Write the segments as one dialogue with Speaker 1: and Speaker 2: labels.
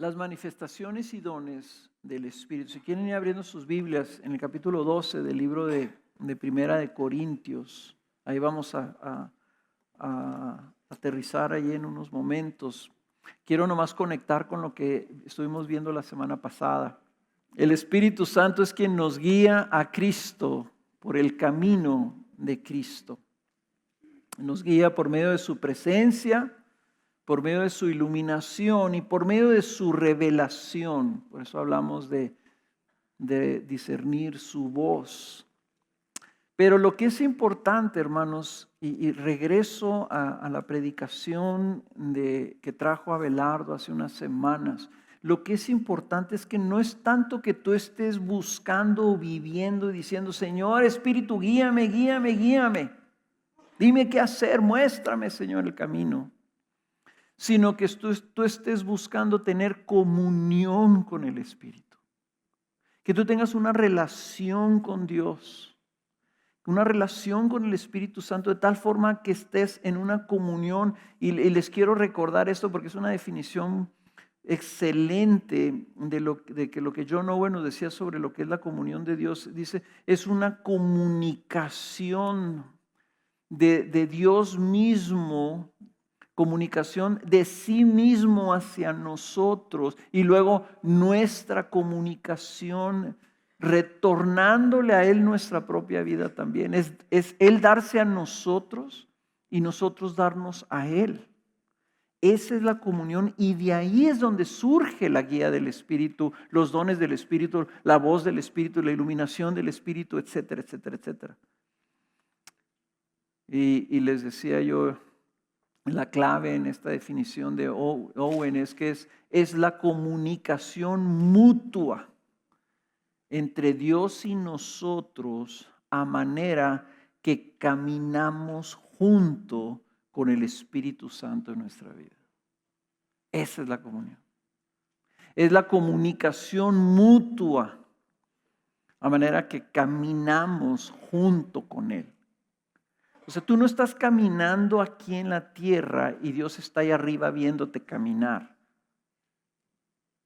Speaker 1: las manifestaciones y dones del Espíritu. Si quieren ir abriendo sus Biblias en el capítulo 12 del libro de Primera de Corintios, ahí vamos a aterrizar ahí en unos momentos. Quiero nomás conectar con lo que estuvimos viendo la semana pasada. El Espíritu Santo es quien nos guía a Cristo por el camino de Cristo. Nos guía por medio de su presencia, por medio de su iluminación y por medio de su revelación. Por eso hablamos de discernir su voz. Pero lo que es importante, hermanos, y regreso a la predicación que trajo Abelardo hace unas semanas, lo que es importante es que no es tanto que tú estés buscando o viviendo y diciendo, Señor Espíritu, guíame, guíame, guíame. Dime qué hacer, muéstrame, Señor, el camino. Sino que tú estés buscando tener comunión con el Espíritu. Que tú tengas una relación con Dios. Una relación con el Espíritu Santo de tal forma que estés en una comunión. Y les quiero recordar esto porque es una definición excelente de que lo que John Owen nos decía sobre lo que es la comunión de Dios. Dice, es una comunicación de Dios mismo, comunicación de sí mismo hacia nosotros y luego nuestra comunicación retornándole a Él nuestra propia vida también. Es Él darse a nosotros y nosotros darnos a Él. Esa es la comunión y de ahí es donde surge la guía del Espíritu, los dones del Espíritu, la voz del Espíritu, la iluminación del Espíritu, etcétera, etcétera, etcétera. Y les decía yo, la clave en esta definición de Owen es que es la comunicación mutua entre Dios y nosotros a manera que caminamos junto con el Espíritu Santo en nuestra vida. Esa es la comunión. Es la comunicación mutua a manera que caminamos junto con Él. O sea, tú no estás caminando aquí en la tierra y Dios está ahí arriba viéndote caminar.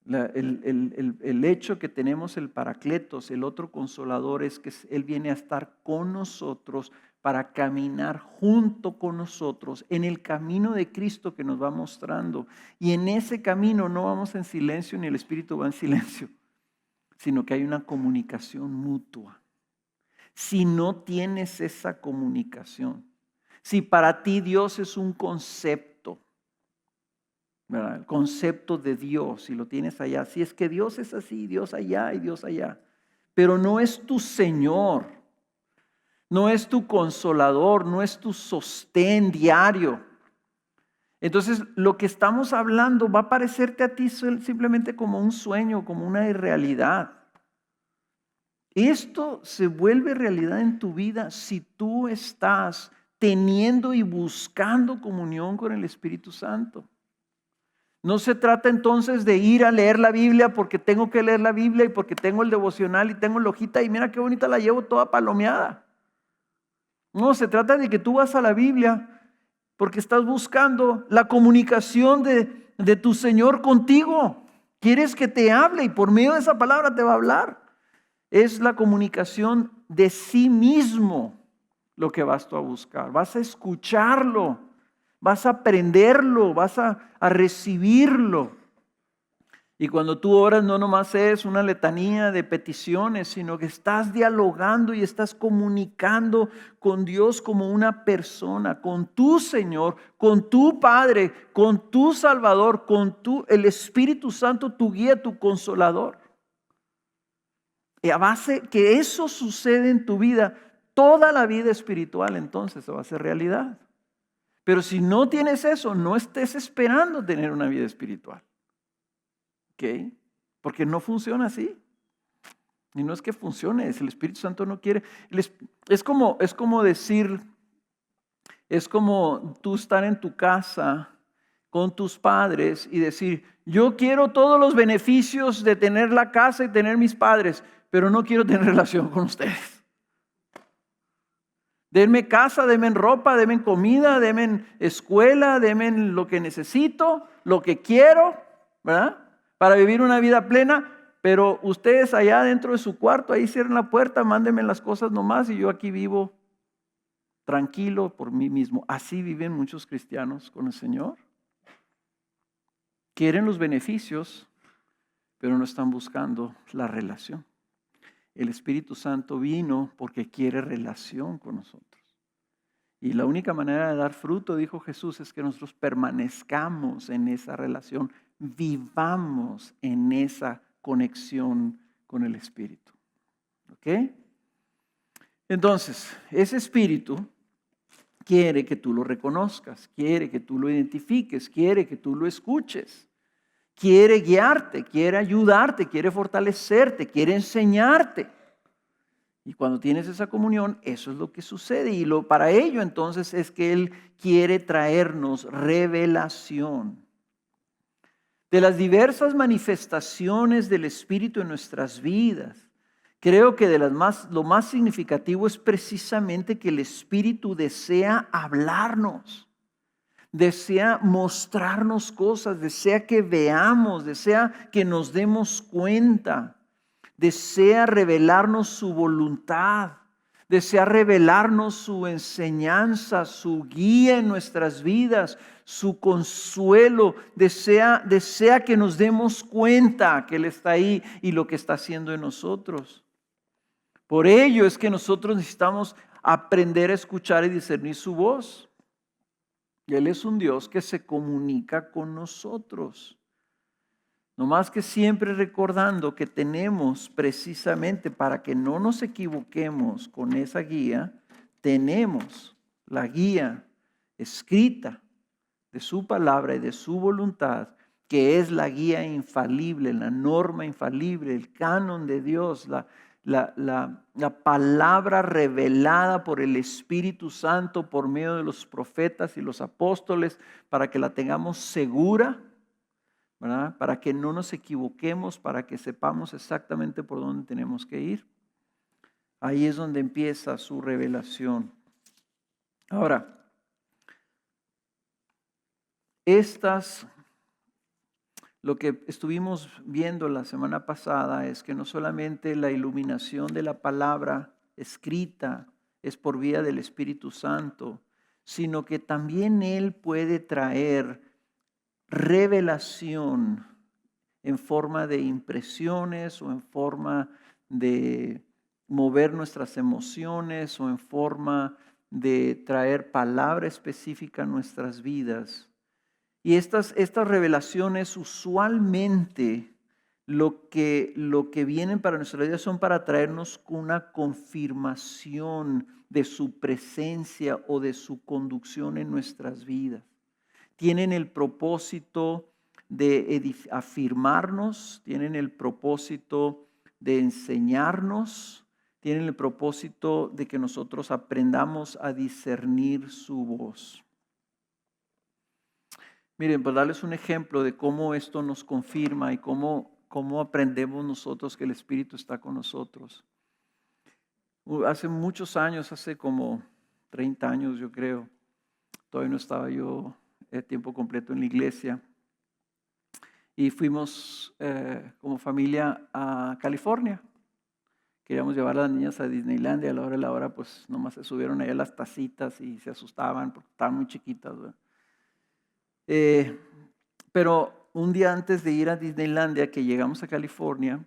Speaker 1: El hecho que tenemos el Paracletos, el otro consolador, es que Él viene a estar con nosotros para caminar junto con nosotros en el camino de Cristo que nos va mostrando. Y en ese camino no vamos en silencio ni el Espíritu va en silencio, sino que hay una comunicación mutua. Si no tienes esa comunicación, si para ti Dios es un concepto, ¿verdad? El concepto de Dios, si lo tienes allá, si es que Dios es así, Dios allá y Dios allá, pero no es tu Señor, no es tu consolador, no es tu sostén diario. Entonces lo que estamos hablando va a parecerte a ti simplemente como un sueño, como una irrealidad. Esto se vuelve realidad en tu vida si tú estás teniendo y buscando comunión con el Espíritu Santo. No se trata entonces de ir a leer la Biblia porque tengo que leer la Biblia y porque tengo el devocional y tengo la hojita y mira qué bonita la llevo toda palomeada. No, se trata de que tú vas a la Biblia porque estás buscando la comunicación de tu Señor contigo. Quieres que te hable y por medio de esa palabra te va a hablar. Es la comunicación de sí mismo lo que vas tú a buscar. Vas a escucharlo, vas a aprenderlo, vas a recibirlo. Y cuando tú oras no nomás es una letanía de peticiones, sino que estás dialogando y estás comunicando con Dios como una persona, con tu Señor, con tu Padre, con tu Salvador, con el Espíritu Santo, tu guía, tu consolador. Y a base que eso sucede en tu vida, toda la vida espiritual entonces se va a hacer realidad. Pero si no tienes eso, no estés esperando tener una vida espiritual. ¿Ok? Porque no funciona así. Y no es que funcione, es el Espíritu Santo no quiere. Es como decir, es como tú estar en tu casa con tus padres y decir, yo quiero todos los beneficios de tener la casa y tener mis padres, pero no quiero tener relación con ustedes. Denme casa, denme ropa, denme comida, denme escuela, denme lo que necesito, lo que quiero, ¿verdad? para vivir una vida plena, pero ustedes allá dentro de su cuarto, ahí cierren la puerta, mándenme las cosas nomás y yo aquí vivo tranquilo por mí mismo. Así viven muchos cristianos con el Señor. Quieren los beneficios, pero no están buscando la relación. El Espíritu Santo vino porque quiere relación con nosotros. Y la única manera de dar fruto, dijo Jesús, es que nosotros permanezcamos en esa relación, vivamos en esa conexión con el Espíritu. ¿Ok? Entonces, ese Espíritu quiere que tú lo reconozcas, quiere que tú lo identifiques, quiere que tú lo escuches, quiere guiarte, quiere ayudarte, quiere fortalecerte, quiere enseñarte. Y cuando tienes esa comunión, eso es lo que sucede. Y para ello entonces es que Él quiere traernos revelación de las diversas manifestaciones del Espíritu en nuestras vidas. Creo que lo más significativo es precisamente que el Espíritu desea hablarnos, desea mostrarnos cosas, desea que veamos, desea que nos demos cuenta, desea revelarnos su voluntad, desea revelarnos su enseñanza, su guía en nuestras vidas, su consuelo, desea que nos demos cuenta que Él está ahí y lo que está haciendo en nosotros. Por ello es que nosotros necesitamos aprender a escuchar y discernir su voz. Y Él es un Dios que se comunica con nosotros. No más que siempre recordando que tenemos precisamente para que no nos equivoquemos con esa guía, tenemos la guía escrita de su palabra y de su voluntad, que es la guía infalible, la norma infalible, el canon de Dios, la palabra revelada por el Espíritu Santo por medio de los profetas y los apóstoles, para que la tengamos segura, ¿verdad? Para que no nos equivoquemos, para que sepamos exactamente por dónde tenemos que ir. Ahí es donde empieza su revelación. Ahora, lo que estuvimos viendo la semana pasada es que no solamente la iluminación de la palabra escrita es por vía del Espíritu Santo, sino que también Él puede traer revelación en forma de impresiones o en forma de mover nuestras emociones o en forma de traer palabra específica a nuestras vidas. Y estas revelaciones usualmente lo que vienen para nuestra vida son para traernos una confirmación de su presencia o de su conducción en nuestras vidas. Tienen el propósito de afirmarnos, tienen el propósito de enseñarnos, tienen el propósito de que nosotros aprendamos a discernir su voz. Miren, para darles un ejemplo de cómo esto nos confirma y cómo aprendemos nosotros que el Espíritu está con nosotros. Hace muchos años, hace como 30 años yo creo, todavía no estaba yo de tiempo completo en la iglesia, y fuimos como familia a California. Queríamos llevar a las niñas a Disneylandia, a la hora de la hora pues nomás se subieron allá las tacitas y se asustaban porque estaban muy chiquitas, ¿verdad? Pero un día antes de ir a Disneylandia, que llegamos a California,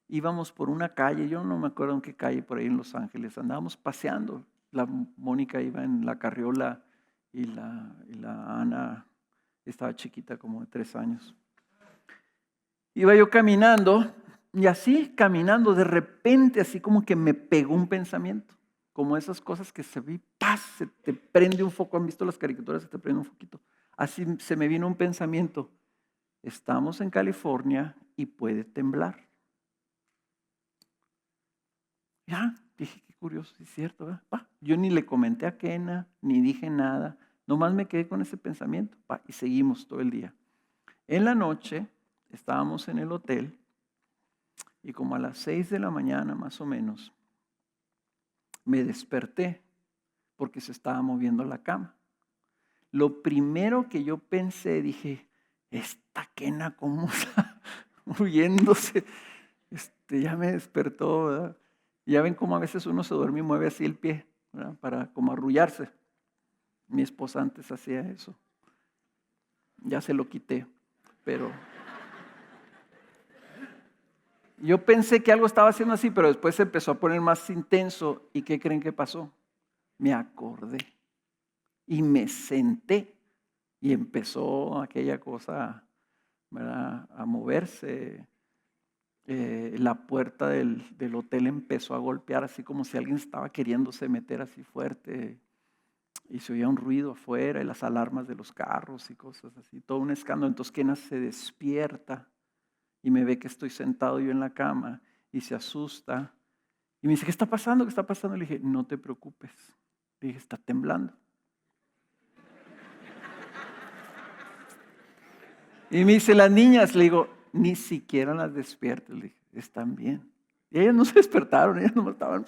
Speaker 1: íbamos por una calle, yo no me acuerdo en qué calle por ahí en Los Ángeles, andábamos paseando. La Mónica iba en la carriola y la Ana estaba chiquita, como de 3 años. Iba yo caminando y así caminando, de repente así como que me pegó un pensamiento, como esas cosas que se ve, ¡paz!, se te prende un foco. ¿Han visto las caricaturas? Se te prende un foquito. Así se me vino un pensamiento: estamos en California y puede temblar. Ya, dije, qué curioso, es cierto, ¿verdad? Yo ni le comenté a Kena, ni dije nada, nomás me quedé con ese pensamiento, y seguimos todo el día. En la noche estábamos en el hotel y como a las 6 de la mañana más o menos, me desperté porque se estaba moviendo la cama. Lo primero que yo pensé, dije, esta Kena, ¿cómo huyéndose. Ya me despertó, ¿verdad? Y ya ven cómo a veces uno se duerme y mueve así el pie, ¿verdad? Para como arrullarse. Mi esposa antes hacía eso. Ya se lo quité, pero yo pensé que algo estaba haciendo así, pero después se empezó a poner más intenso. ¿Y qué creen que pasó? Me acordé y me senté y empezó aquella cosa, ¿verdad?, a moverse. La puerta del hotel empezó a golpear así como si alguien estaba queriéndose meter así fuerte. Y se oía un ruido afuera y las alarmas de los carros y cosas así, todo un escándalo. Entonces Kena se despierta y me ve que estoy sentado yo en la cama y se asusta. Y me dice, ¿qué está pasando? ¿Qué está pasando? Le dije, no te preocupes. Le dije, está temblando. Y me dice, las niñas, le digo, ni siquiera las despiertes. Le dije, están bien. Y ellas no se despertaron, ellas no estaban.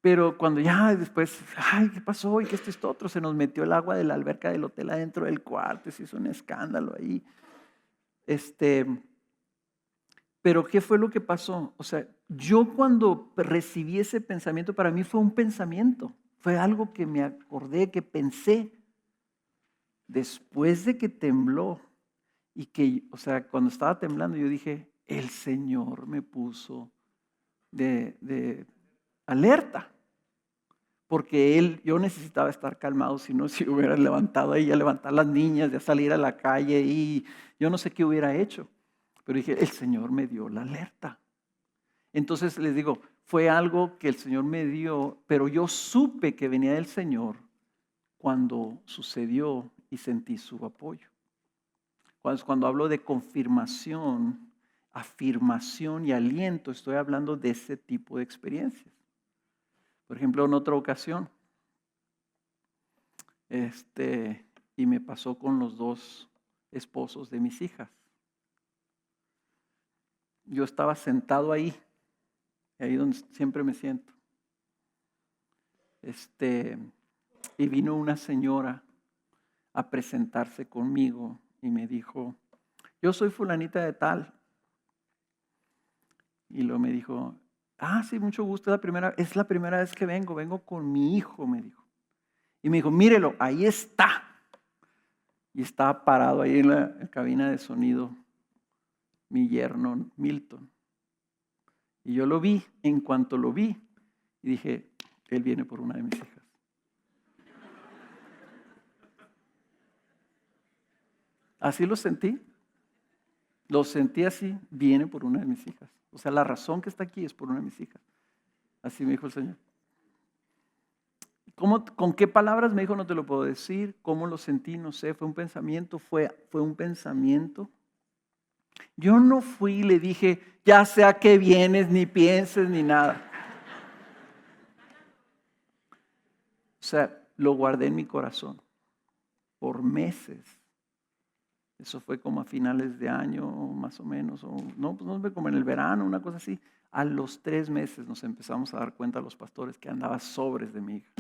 Speaker 1: Pero cuando ya después, ay, ¿qué pasó? ¿Y qué esto otro? Se nos metió el agua de la alberca del hotel adentro del cuarto, se hizo un escándalo ahí. Pero ¿qué fue lo que pasó? O sea, yo cuando recibí ese pensamiento, para mí fue un pensamiento, fue algo que me acordé, que pensé. Después de que tembló y que, o sea, cuando estaba temblando, yo dije, el Señor me puso de alerta. Porque yo necesitaba estar calmado, si no, si hubiera levantado ahí, a levantar las niñas, ya salir a la calle y yo no sé qué hubiera hecho. Pero dije, el Señor me dio la alerta. Entonces les digo, fue algo que el Señor me dio, pero yo supe que venía del Señor cuando sucedió y sentí su apoyo. Cuando hablo de confirmación, afirmación y aliento, estoy hablando de ese tipo de experiencias. Por ejemplo, en otra ocasión, y me pasó con los dos esposos de mis hijas. Yo estaba sentado ahí donde siempre me siento. Y vino una señora a presentarse conmigo y me dijo, yo soy fulanita de tal. Y luego me dijo, sí, mucho gusto, es la primera vez que vengo con mi hijo, me dijo. Y me dijo, mírelo, ahí está. Y estaba parado ahí en la cabina de sonido mi yerno Milton. Y yo lo vi, en cuanto lo vi, y dije, él viene por una de mis hijas. Así lo sentí así, viene por una de mis hijas. O sea, la razón que está aquí es por una de mis hijas. Así me dijo el Señor. ¿Con qué palabras me dijo? No te lo puedo decir. ¿Cómo lo sentí? No sé. Fue un pensamiento, fue un pensamiento. Yo no fui y le dije, ya sea que vienes, ni pienses, ni nada. O sea, lo guardé en mi corazón por meses. Eso fue como a finales de año, más o menos. No, pues no fue como en el verano, una cosa así. A los 3 meses nos empezamos a dar cuenta los pastores que andaba sobres de mi hija.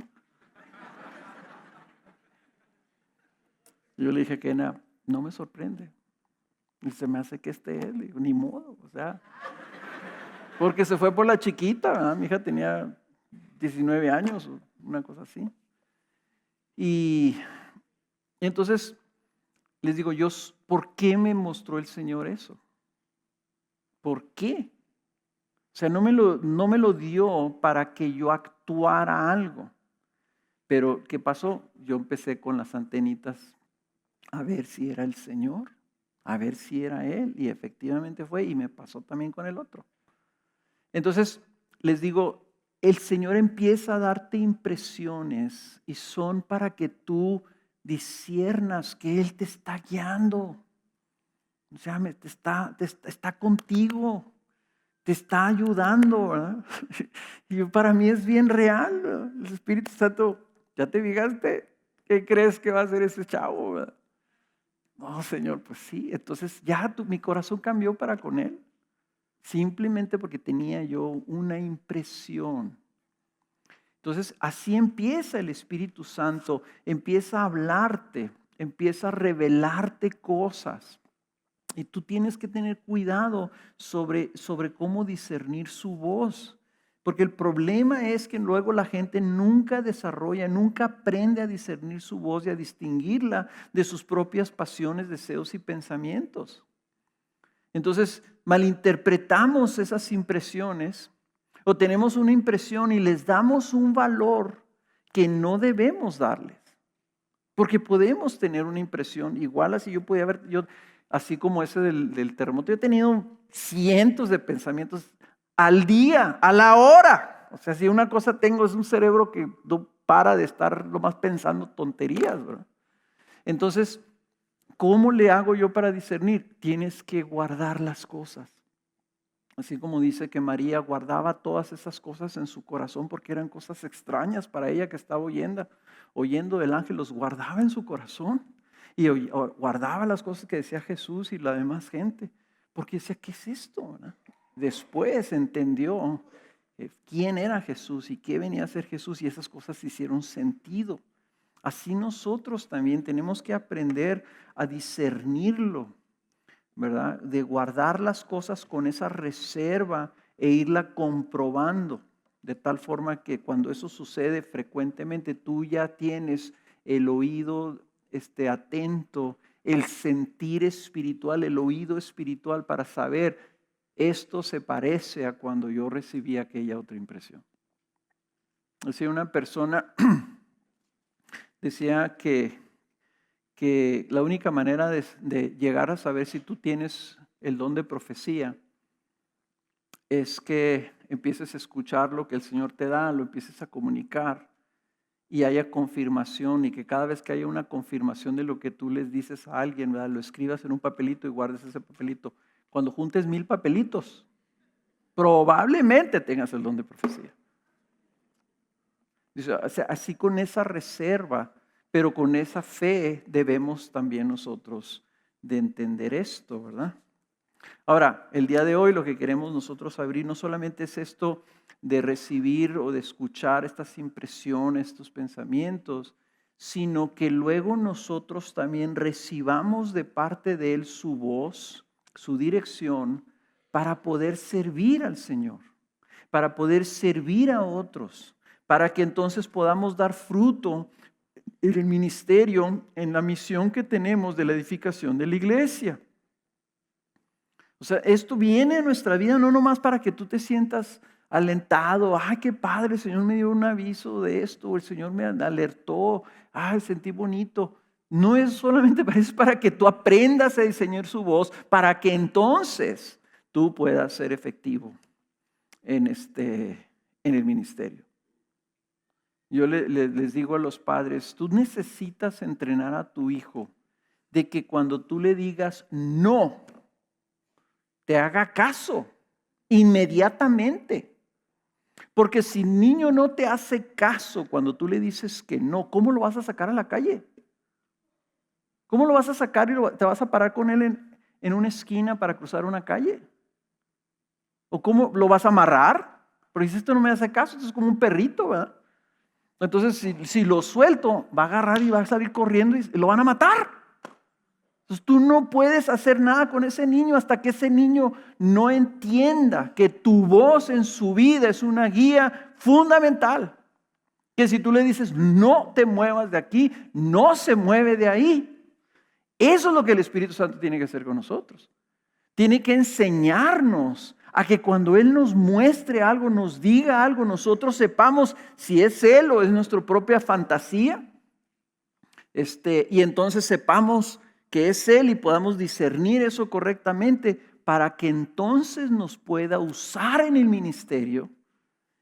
Speaker 1: Yo le dije que no me sorprende. Y se me hace que él. Le digo, ni modo, o sea. Porque se fue por la chiquita, ¿verdad? Mi hija tenía 19 años, una cosa así. Y entonces les digo, ¿por qué me mostró el Señor eso? ¿Por qué? O sea, no me lo dio para que yo actuara algo. Pero, ¿qué pasó? Yo empecé con las antenitas a ver si era el Señor, a ver si era Él. Y efectivamente fue, y me pasó también con el otro. Entonces, les digo, el Señor empieza a darte impresiones y son para que tú disciernas que Él te está guiando. O sea, está contigo, te está ayudando, ¿verdad? Y para mí es bien real, ¿verdad? El Espíritu Santo, ¿ya te fijaste? ¿Qué crees que va a hacer ese chavo, verdad? No, Señor, pues sí. Entonces ya mi corazón cambió para con Él. Simplemente porque tenía yo una impresión. Entonces así empieza el Espíritu Santo, empieza a hablarte. empieza a revelarte cosas. Y tú tienes que tener cuidado sobre cómo discernir su voz. Porque el problema es que luego la gente nunca desarrolla, nunca aprende a discernir su voz y a distinguirla de sus propias pasiones, deseos y pensamientos. Entonces, malinterpretamos esas impresiones o tenemos una impresión y les damos un valor que no debemos darles. Porque podemos tener una impresión igual así así como ese del terremoto. Yo he tenido cientos de pensamientos al día, a la hora. O sea, si una cosa tengo es un cerebro que no para de estar nomás pensando tonterías, ¿verdad? Entonces, ¿cómo le hago yo para discernir? Tienes que guardar las cosas. Así como dice que María guardaba todas esas cosas en su corazón porque eran cosas extrañas para ella que estaba oyendo del ángel, los guardaba en su corazón. Y guardaba las cosas que decía Jesús y la demás gente. Porque decía, ¿qué es esto? ¿Verdad? Después entendió quién era Jesús y qué venía a ser Jesús y esas cosas hicieron sentido. Así nosotros también tenemos que aprender a discernirlo, ¿verdad? De guardar las cosas con esa reserva e irla comprobando. De tal forma que cuando eso sucede frecuentemente tú ya tienes el oído atento, el sentir espiritual, el oído espiritual para saber esto se parece a cuando yo recibí aquella otra impresión. Decía una persona, decía que la única manera de llegar a saber si tú tienes el don de profecía es que empieces a escuchar lo que el Señor te da, lo empieces a comunicar y haya confirmación y que cada vez que haya una confirmación de lo que tú les dices a alguien, ¿verdad? Lo escribas en un papelito y guardes ese papelito. Cuando juntes 1000 papelitos, probablemente tengas el don de profecía. Dice, o sea, así con esa reserva, pero con esa fe debemos también nosotros de entender esto, ¿verdad? Ahora, el día de hoy lo que queremos nosotros abrir no solamente es esto de recibir o de escuchar estas impresiones, estos pensamientos, sino que luego nosotros también recibamos de parte de Él su voz, su dirección, para poder servir al Señor, para poder servir a otros, para que entonces podamos dar fruto en el ministerio, en la misión que tenemos de la edificación de la iglesia. O sea, esto viene a nuestra vida no nomás para que tú te sientas alentado. Ay, qué padre, el Señor me dio un aviso de esto, el Señor me alertó, ay, sentí bonito. No es solamente para eso, para que tú aprendas a diseñar su voz, para que entonces tú puedas ser efectivo en el ministerio. Yo les digo a los padres, tú necesitas entrenar a tu hijo de que cuando tú le digas no, te haga caso inmediatamente. Porque si el niño no te hace caso cuando tú le dices que no, ¿cómo lo vas a sacar a la calle? ¿Cómo lo vas a sacar y te vas a parar con él en una esquina para cruzar una calle? ¿O cómo lo vas a amarrar? Porque si esto no me hace caso, esto es como un perrito, ¿verdad? Entonces, si lo suelto, va a agarrar y va a salir corriendo y lo van a matar. Entonces tú no puedes hacer nada con ese niño hasta que ese niño no entienda que tu voz en su vida es una guía fundamental. Que si tú le dices no te muevas de aquí, no se mueve de ahí. Eso es lo que el Espíritu Santo tiene que hacer con nosotros. Tiene que enseñarnos a que cuando Él nos muestre algo, nos diga algo, nosotros sepamos si es Él o es nuestra propia fantasía. Y entonces sepamos que es Él y podamos discernir eso correctamente para que entonces nos pueda usar en el ministerio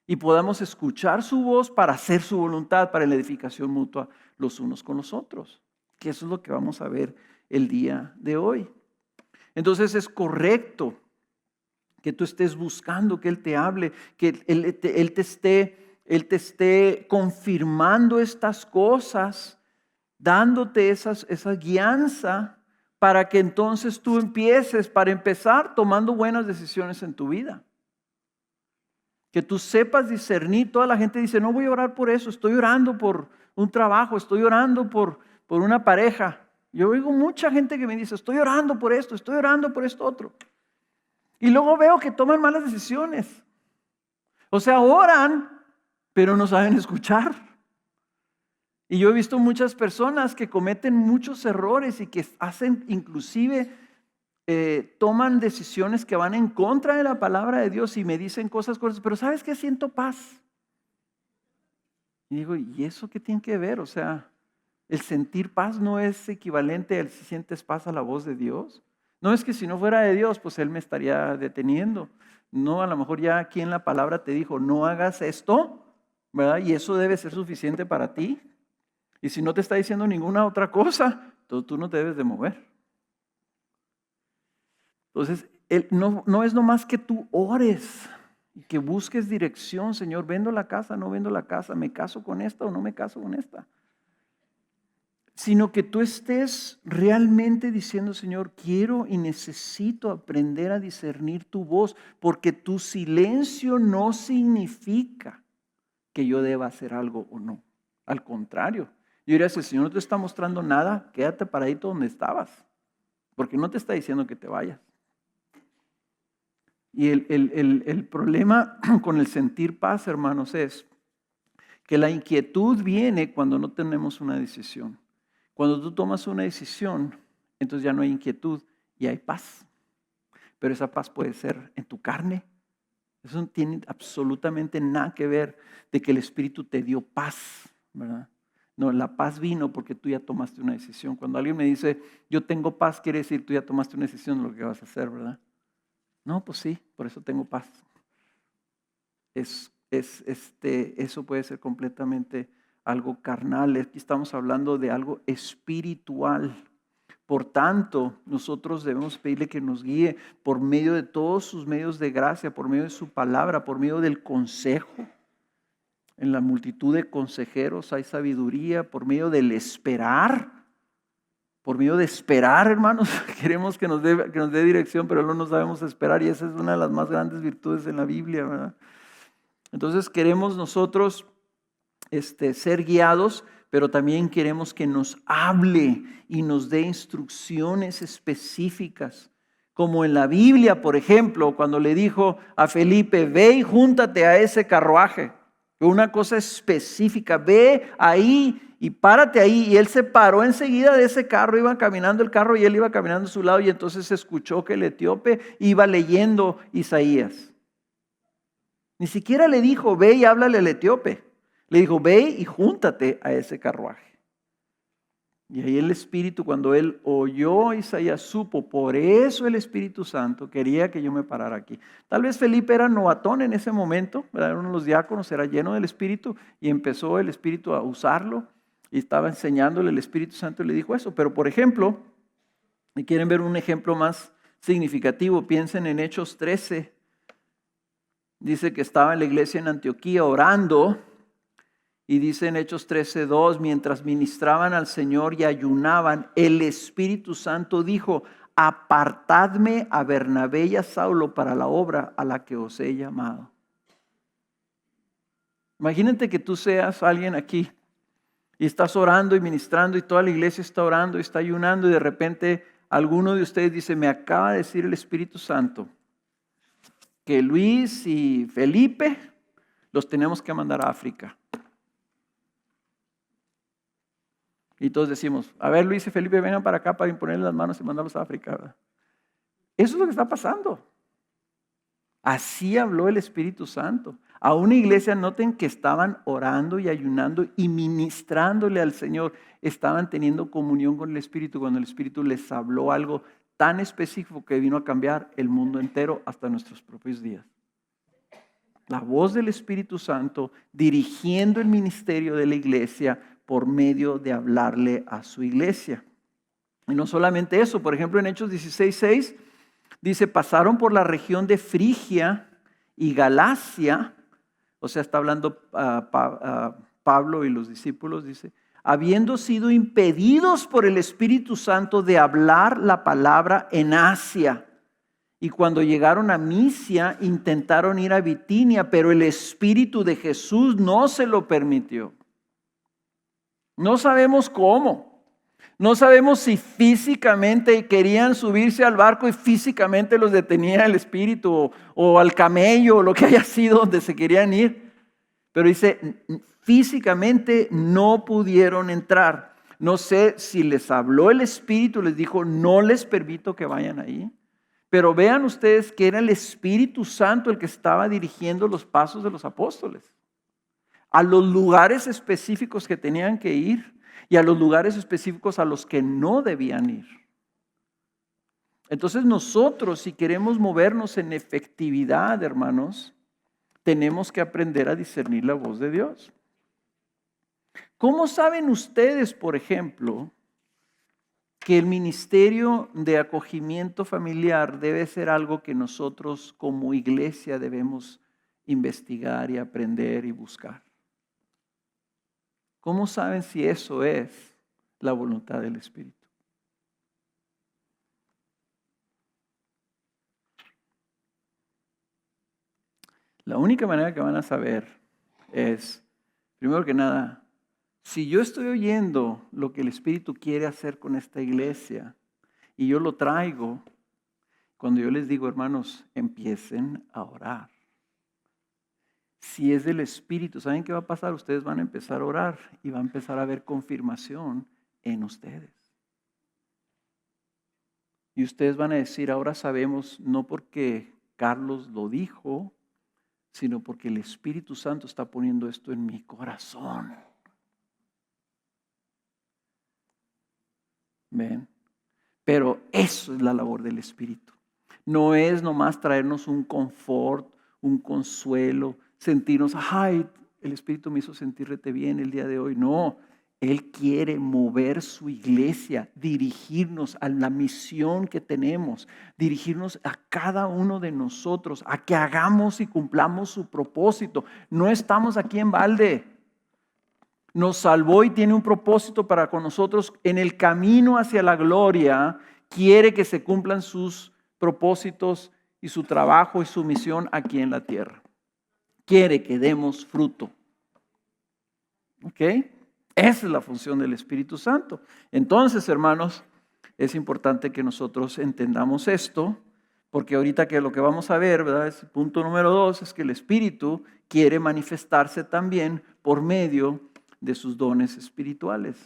Speaker 1: y podamos escuchar su voz para hacer su voluntad, para la edificación mutua los unos con los otros. Que eso es lo que vamos a ver el día de hoy. Entonces es correcto que tú estés buscando que Él te hable, que Él te esté confirmando estas cosas, dándote esa guianza para que entonces tú empieces, para empezar, tomando buenas decisiones en tu vida. Que tú sepas discernir. Toda la gente dice, no voy a orar por eso, estoy orando por un trabajo, estoy orando por por una pareja. Yo oigo mucha gente que me dice, estoy orando por esto, estoy orando por esto otro. Y luego veo que toman malas decisiones. O sea, oran, pero no saben escuchar. Y yo he visto muchas personas que cometen muchos errores y que hacen inclusive, toman decisiones que van en contra de la palabra de Dios y me dicen cosas, pero ¿sabes qué? Siento paz. Y digo, ¿y eso qué tiene que ver? O sea, el sentir paz no es equivalente al si sientes paz a la voz de Dios. No es que si no fuera de Dios, pues Él me estaría deteniendo. No, a lo mejor ya aquí en la palabra te dijo, no hagas esto, ¿verdad? Y eso debe ser suficiente para ti. Y si no te está diciendo ninguna otra cosa, entonces tú no te debes de mover. Entonces, no es nomás que tú ores y que busques dirección, Señor, vendo la casa, no vendo la casa, me caso con esta o no me caso con esta. Sino que tú estés realmente diciendo, Señor, quiero y necesito aprender a discernir tu voz, porque tu silencio no significa que yo deba hacer algo o no. Al contrario, yo diría, si el Señor no te está mostrando nada, quédate paradito donde estabas, porque no te está diciendo que te vayas. Y el problema con el sentir paz, hermanos, es que la inquietud viene cuando no tenemos una decisión. Cuando tú tomas una decisión, entonces ya no hay inquietud y hay paz. Pero esa paz puede ser en tu carne. Eso no tiene absolutamente nada que ver de que el Espíritu te dio paz, ¿verdad? No, la paz vino porque tú ya tomaste una decisión. Cuando alguien me dice, yo tengo paz, quiere decir tú ya tomaste una decisión de lo que vas a hacer, ¿verdad? No, pues sí, por eso tengo paz. Eso puede ser completamente algo carnal. Aquí estamos hablando de algo espiritual. Por tanto, nosotros debemos pedirle que nos guíe por medio de todos sus medios de gracia, por medio de su palabra, por medio del consejo. En la multitud de consejeros hay sabiduría, por medio del esperar. Por medio de esperar, hermanos, queremos que nos dé dirección, pero no sabemos esperar y esa es una de las más grandes virtudes en la Biblia, ¿verdad? Entonces queremos nosotros ser guiados, pero también queremos que nos hable y nos dé instrucciones específicas. Como en la Biblia, por ejemplo, cuando le dijo a Felipe, ve y júntate a ese carruaje. Una cosa específica, ve ahí y párate ahí. Y él se paró enseguida de ese carro, iba caminando el carro y él iba caminando a su lado y entonces se escuchó que el etíope iba leyendo Isaías. Ni siquiera le dijo, ve y háblale al etíope. Le dijo, ve y júntate a ese carruaje. Y ahí el Espíritu, cuando él oyó Isaías, supo, por eso el Espíritu Santo quería que yo me parara aquí. Tal vez Felipe era novatón en ese momento, era uno de los diáconos, era lleno del Espíritu y empezó el Espíritu a usarlo y estaba enseñándole, el Espíritu Santo le dijo eso. Pero por ejemplo, si quieren ver un ejemplo más significativo, piensen en Hechos 13. Dice que estaba en la iglesia en Antioquía orando. Y dice en Hechos 13:2, mientras ministraban al Señor y ayunaban, el Espíritu Santo dijo, apartadme a Bernabé y a Saulo para la obra a la que os he llamado. Imagínate que tú seas alguien aquí y estás orando y ministrando y toda la iglesia está orando y está ayunando y de repente alguno de ustedes dice, me acaba de decir el Espíritu Santo que Luis y Felipe los tenemos que mandar a África. Y todos decimos, a ver Luis y Felipe, vengan para acá para imponerles las manos y mandarlos a África, ¿verdad? Eso es lo que está pasando. Así habló el Espíritu Santo. A una iglesia, noten que estaban orando y ayunando y ministrándole al Señor. Estaban teniendo comunión con el Espíritu cuando el Espíritu les habló algo tan específico que vino a cambiar el mundo entero hasta nuestros propios días. La voz del Espíritu Santo dirigiendo el ministerio de la iglesia por medio de hablarle a su iglesia. Y no solamente eso, por ejemplo en Hechos 16:6 dice, pasaron por la región de Frigia y Galacia, o sea, está hablando Pablo y los discípulos, dice, habiendo sido impedidos por el Espíritu Santo de hablar la palabra en Asia. Y cuando llegaron a Misia, intentaron ir a Bitinia, pero el Espíritu de Jesús no se lo permitió. No sabemos cómo, No sabemos si físicamente querían subirse al barco y físicamente los detenía el espíritu o al camello o lo que haya sido donde se querían ir. Pero dice, físicamente no pudieron entrar. No sé si les habló el espíritu, les dijo, no les permito que vayan ahí. Pero vean ustedes que era el Espíritu Santo el que estaba dirigiendo los pasos de los apóstoles a los lugares específicos que tenían que ir y a los lugares específicos a los que no debían ir. Entonces nosotros, si queremos movernos en efectividad, hermanos, tenemos que aprender a discernir la voz de Dios. ¿Cómo saben ustedes, por ejemplo, que el ministerio de acogimiento familiar debe ser algo que nosotros como iglesia debemos investigar y aprender y buscar? ¿Cómo saben si eso es la voluntad del Espíritu? La única manera que van a saber es, primero que nada, si yo estoy oyendo lo que el Espíritu quiere hacer con esta iglesia y yo lo traigo, cuando yo les digo, hermanos, empiecen a orar. Si es del Espíritu, ¿saben qué va a pasar? Ustedes van a empezar a orar y va a empezar a haber confirmación en ustedes. Y ustedes van a decir, ahora sabemos, no porque Carlos lo dijo, sino porque el Espíritu Santo está poniendo esto en mi corazón. ¿Ven? Pero eso es la labor del Espíritu. No es nomás traernos un confort, un consuelo, sentirnos, ay, el Espíritu me hizo sentirte bien el día de hoy. No, Él quiere mover su iglesia, dirigirnos a la misión que tenemos, dirigirnos a cada uno de nosotros, a que hagamos y cumplamos su propósito. No estamos aquí en balde. Nos salvó y tiene un propósito para con nosotros en el camino hacia la gloria. Quiere que se cumplan sus propósitos y su trabajo y su misión aquí en la tierra. Quiere que demos fruto. ¿Ok? Esa es la función del Espíritu Santo. Entonces, hermanos, es importante que nosotros entendamos esto, porque ahorita que lo que vamos a ver, ¿verdad? Es punto número 2, es que el Espíritu quiere manifestarse también por medio de sus dones espirituales.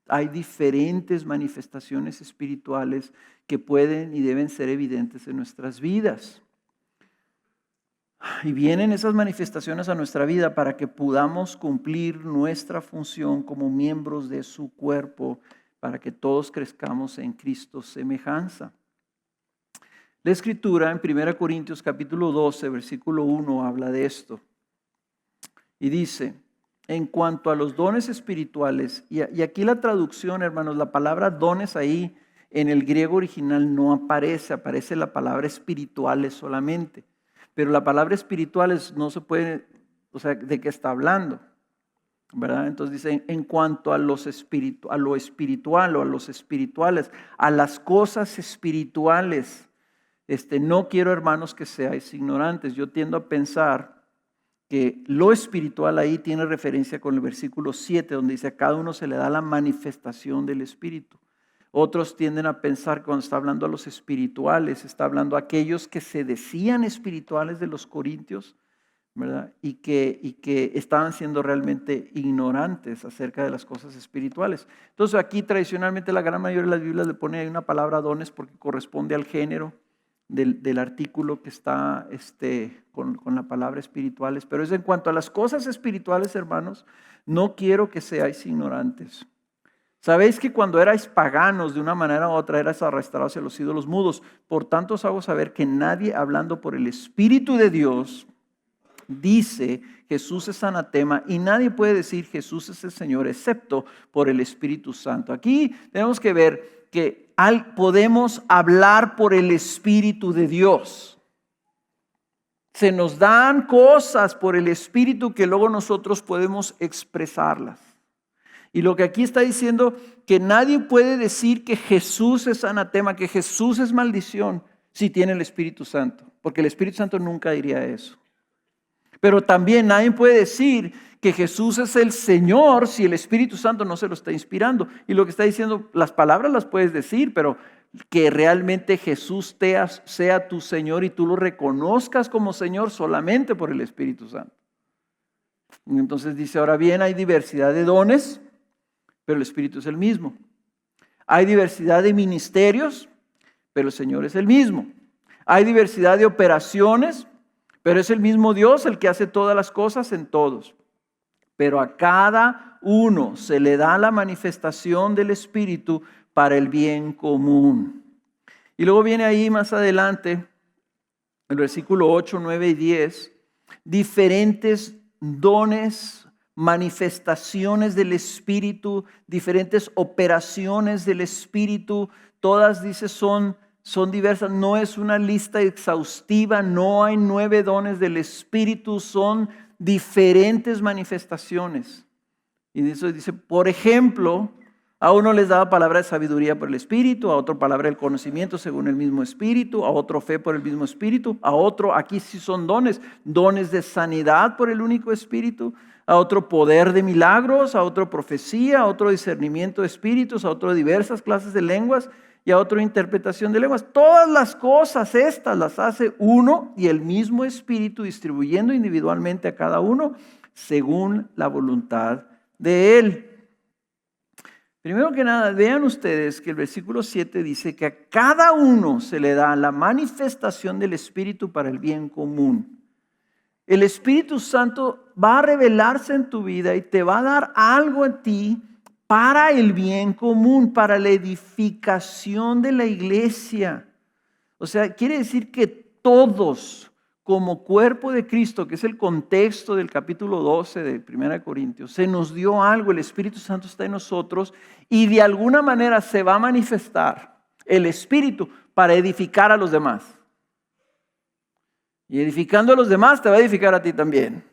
Speaker 1: Hay diferentes manifestaciones espirituales que pueden y deben ser evidentes en nuestras vidas. Y vienen esas manifestaciones a nuestra vida para que podamos cumplir nuestra función como miembros de su cuerpo, para que todos crezcamos en Cristo semejanza. La Escritura en 1 Corintios capítulo 12, versículo 1 habla de esto. Y dice, en cuanto a los dones espirituales, y aquí la traducción, hermanos, la palabra dones ahí en el griego original no aparece, aparece la palabra espirituales solamente. Pero la palabra espirituales no se puede, o sea, ¿de qué está hablando? ¿Verdad? Entonces dice, en cuanto a lo espiritual o a los espirituales, a las cosas espirituales, no quiero, hermanos, que seáis ignorantes. Yo tiendo a pensar que lo espiritual ahí tiene referencia con el versículo 7, donde dice, a cada uno se le da la manifestación del Espíritu. Otros tienden a pensar que cuando está hablando a los espirituales, está hablando a aquellos que se decían espirituales de los corintios, ¿verdad? Y que estaban siendo realmente ignorantes acerca de las cosas espirituales. Entonces aquí tradicionalmente la gran mayoría de las Biblias le pone ahí una palabra dones porque corresponde al género del artículo que está con la palabra espirituales. Pero es en cuanto a las cosas espirituales, hermanos, no quiero que seáis ignorantes. Sabéis que cuando erais paganos de una manera u otra erais arrastrados hacia los ídolos mudos. Por tanto os hago saber que nadie hablando por el Espíritu de Dios dice Jesús es anatema y nadie puede decir Jesús es el Señor excepto por el Espíritu Santo. Aquí tenemos que ver que podemos hablar por el Espíritu de Dios. Se nos dan cosas por el Espíritu que luego nosotros podemos expresarlas. Y lo que aquí está diciendo, que nadie puede decir que Jesús es anatema, que Jesús es maldición, si tiene el Espíritu Santo. Porque el Espíritu Santo nunca diría eso. Pero también nadie puede decir que Jesús es el Señor si el Espíritu Santo no se lo está inspirando. Y lo que está diciendo, las palabras las puedes decir, pero que realmente Jesús sea tu Señor y tú lo reconozcas como Señor solamente por el Espíritu Santo. Entonces dice, ahora bien, hay diversidad de dones, pero el Espíritu es el mismo. Hay diversidad de ministerios, pero el Señor es el mismo. Hay diversidad de operaciones, pero es el mismo Dios el que hace todas las cosas en todos. Pero a cada uno se le da la manifestación del Espíritu para el bien común. Y luego viene ahí más adelante, el versículo 8, 9 y 10, diferentes dones, manifestaciones del Espíritu, diferentes operaciones del Espíritu, todas, dice, son diversas, no es una lista exhaustiva, no hay 9 dones del Espíritu, son diferentes manifestaciones. Y eso dice, por ejemplo, a uno les daba palabra de sabiduría por el Espíritu, a otro palabra del conocimiento según el mismo Espíritu, a otro fe por el mismo Espíritu, a otro, aquí sí son dones de sanidad por el único Espíritu, a otro poder de milagros, a otro profecía, a otro discernimiento de espíritus, a otro diversas clases de lenguas y a otro interpretación de lenguas. Todas las cosas estas las hace uno y el mismo Espíritu, distribuyendo individualmente a cada uno según la voluntad de Él. Primero que nada, vean ustedes que el versículo 7 dice que a cada uno se le da la manifestación del Espíritu para el bien común. El Espíritu Santo va a revelarse en tu vida y te va a dar algo a ti para el bien común, para la edificación de la iglesia. O sea, quiere decir que todos, como cuerpo de Cristo, que es el contexto del capítulo 12 de 1 Corintios, se nos dio algo, el Espíritu Santo está en nosotros y de alguna manera se va a manifestar el Espíritu para edificar a los demás. Y edificando a los demás te va a edificar a ti también.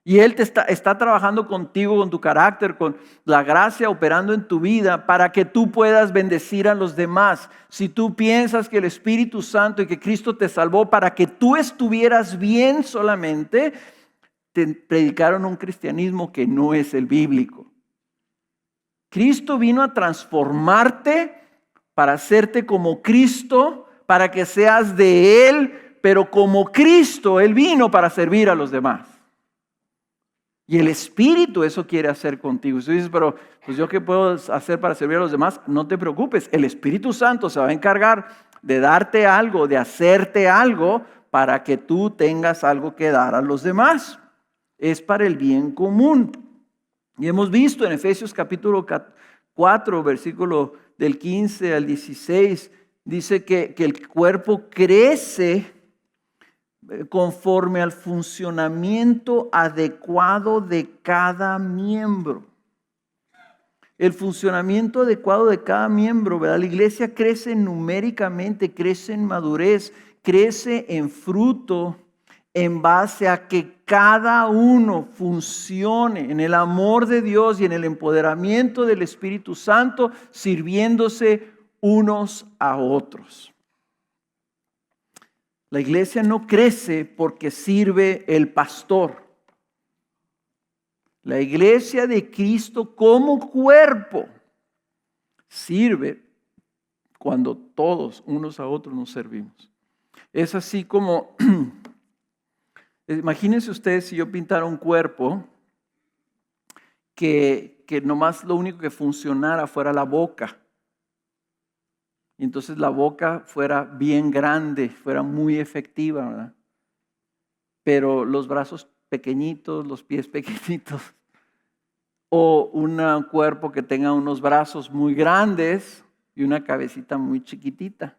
Speaker 1: Y Él está trabajando contigo, con tu carácter, con la gracia operando en tu vida para que tú puedas bendecir a los demás. Si tú piensas que el Espíritu Santo y que Cristo te salvó para que tú estuvieras bien solamente, te predicaron un cristianismo que no es el bíblico. Cristo vino a transformarte para hacerte como Cristo, para que seas de Él, pero como Cristo, Él vino para servir a los demás. Y el Espíritu eso quiere hacer contigo. Si tú dices, pero pues yo qué puedo hacer para servir a los demás, no te preocupes. El Espíritu Santo se va a encargar de darte algo, de hacerte algo para que tú tengas algo que dar a los demás. Es para el bien común. Y hemos visto en Efesios capítulo 4, versículo del 15 al 16, dice que el cuerpo crece conforme al funcionamiento adecuado de cada miembro. El funcionamiento adecuado de cada miembro, ¿verdad? La iglesia crece numéricamente, crece en madurez, crece en fruto en base a que cada uno funcione en el amor de Dios y en el empoderamiento del Espíritu Santo, sirviéndose unos a otros. La iglesia no crece porque sirve el pastor. La iglesia de Cristo como cuerpo sirve cuando todos unos a otros nos servimos. Es así como, imagínense ustedes si yo pintara un cuerpo que nomás lo único que funcionara fuera la boca. Y entonces la boca fuera bien grande, fuera muy efectiva, ¿verdad? Pero los brazos pequeñitos, los pies pequeñitos, o un cuerpo que tenga unos brazos muy grandes y una cabecita muy chiquitita.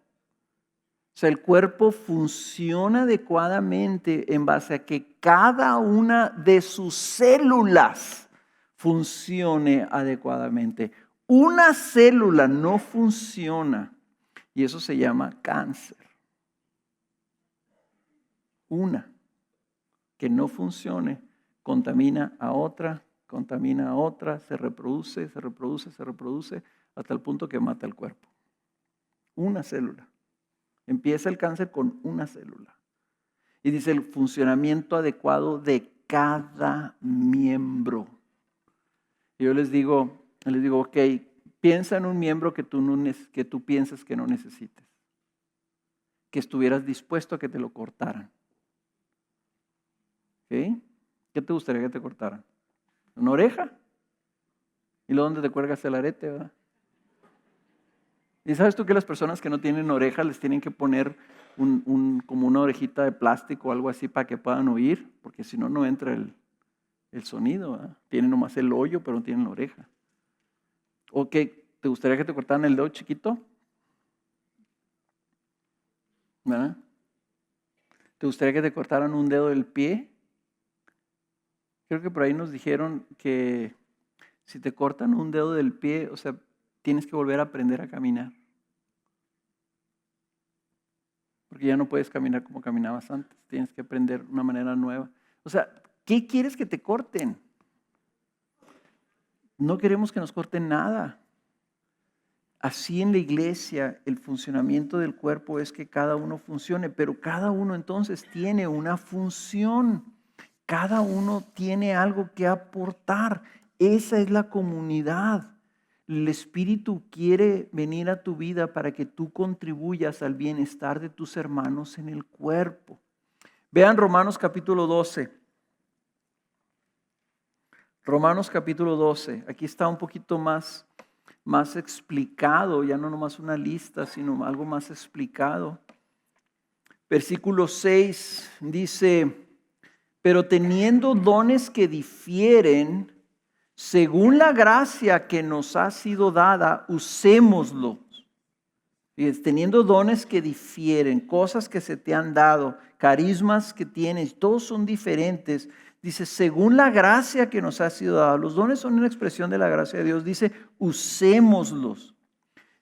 Speaker 1: O sea, el cuerpo funciona adecuadamente en base a que cada una de sus células funcione adecuadamente. Una célula no funciona y eso se llama cáncer. Una que no funcione contamina a otra, se reproduce, hasta el punto que mata el cuerpo. Una célula. Empieza el cáncer con una célula. Y dice el funcionamiento adecuado de cada miembro. Y yo les digo, ok, piensa en un miembro que tú piensas que no necesites, que estuvieras dispuesto a que te lo cortaran. ¿Okay? ¿Qué te gustaría que te cortaran? ¿Una oreja? ¿Y luego dónde te cuelgas el arete, verdad? ¿Y sabes tú que las personas que no tienen orejas les tienen que poner como una orejita de plástico o algo así para que puedan oír? Porque si no, no entra el sonido, ¿verdad? Tienen nomás el hoyo, pero no tienen la oreja. ¿O qué? ¿Te gustaría que te cortaran el dedo chiquito? ¿Verdad? ¿Te gustaría que te cortaran un dedo del pie? Creo que por ahí nos dijeron que si te cortan un dedo del pie, o sea, tienes que volver a aprender a caminar. Porque ya no puedes caminar como caminabas antes. Tienes que aprender una manera nueva. O sea, ¿qué quieres que te corten? No queremos que nos corten nada. Así en la iglesia el funcionamiento del cuerpo es que cada uno funcione, pero cada uno entonces tiene una función. Cada uno tiene algo que aportar. Esa es la comunidad. El Espíritu quiere venir a tu vida para que tú contribuyas al bienestar de tus hermanos en el cuerpo. Vean Romanos capítulo 12. Romanos capítulo 12. Aquí está un poquito más explicado, ya no nomás una lista, sino algo más explicado. Versículo 6 dice: pero teniendo dones que difieren, según la gracia que nos ha sido dada, usémoslos. Teniendo dones que difieren, cosas que se te han dado, carismas que tienes, todos son diferentes. Dice, según la gracia que nos ha sido dada. Los dones son una expresión de la gracia de Dios. Dice, usémoslos.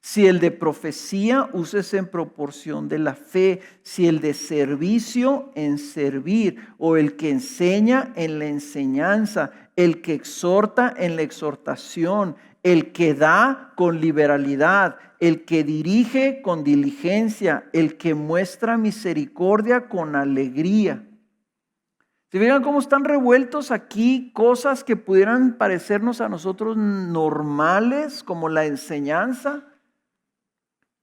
Speaker 1: Si el de profecía, úsese en proporción de la fe. Si el de servicio, en servir. O el que enseña, en la enseñanza. El que exhorta, en la exhortación. El que da, con liberalidad. El que dirige, con diligencia. El que muestra misericordia, con alegría. ¿Se fijan cómo están revueltos aquí cosas que pudieran parecernos a nosotros normales, como la enseñanza?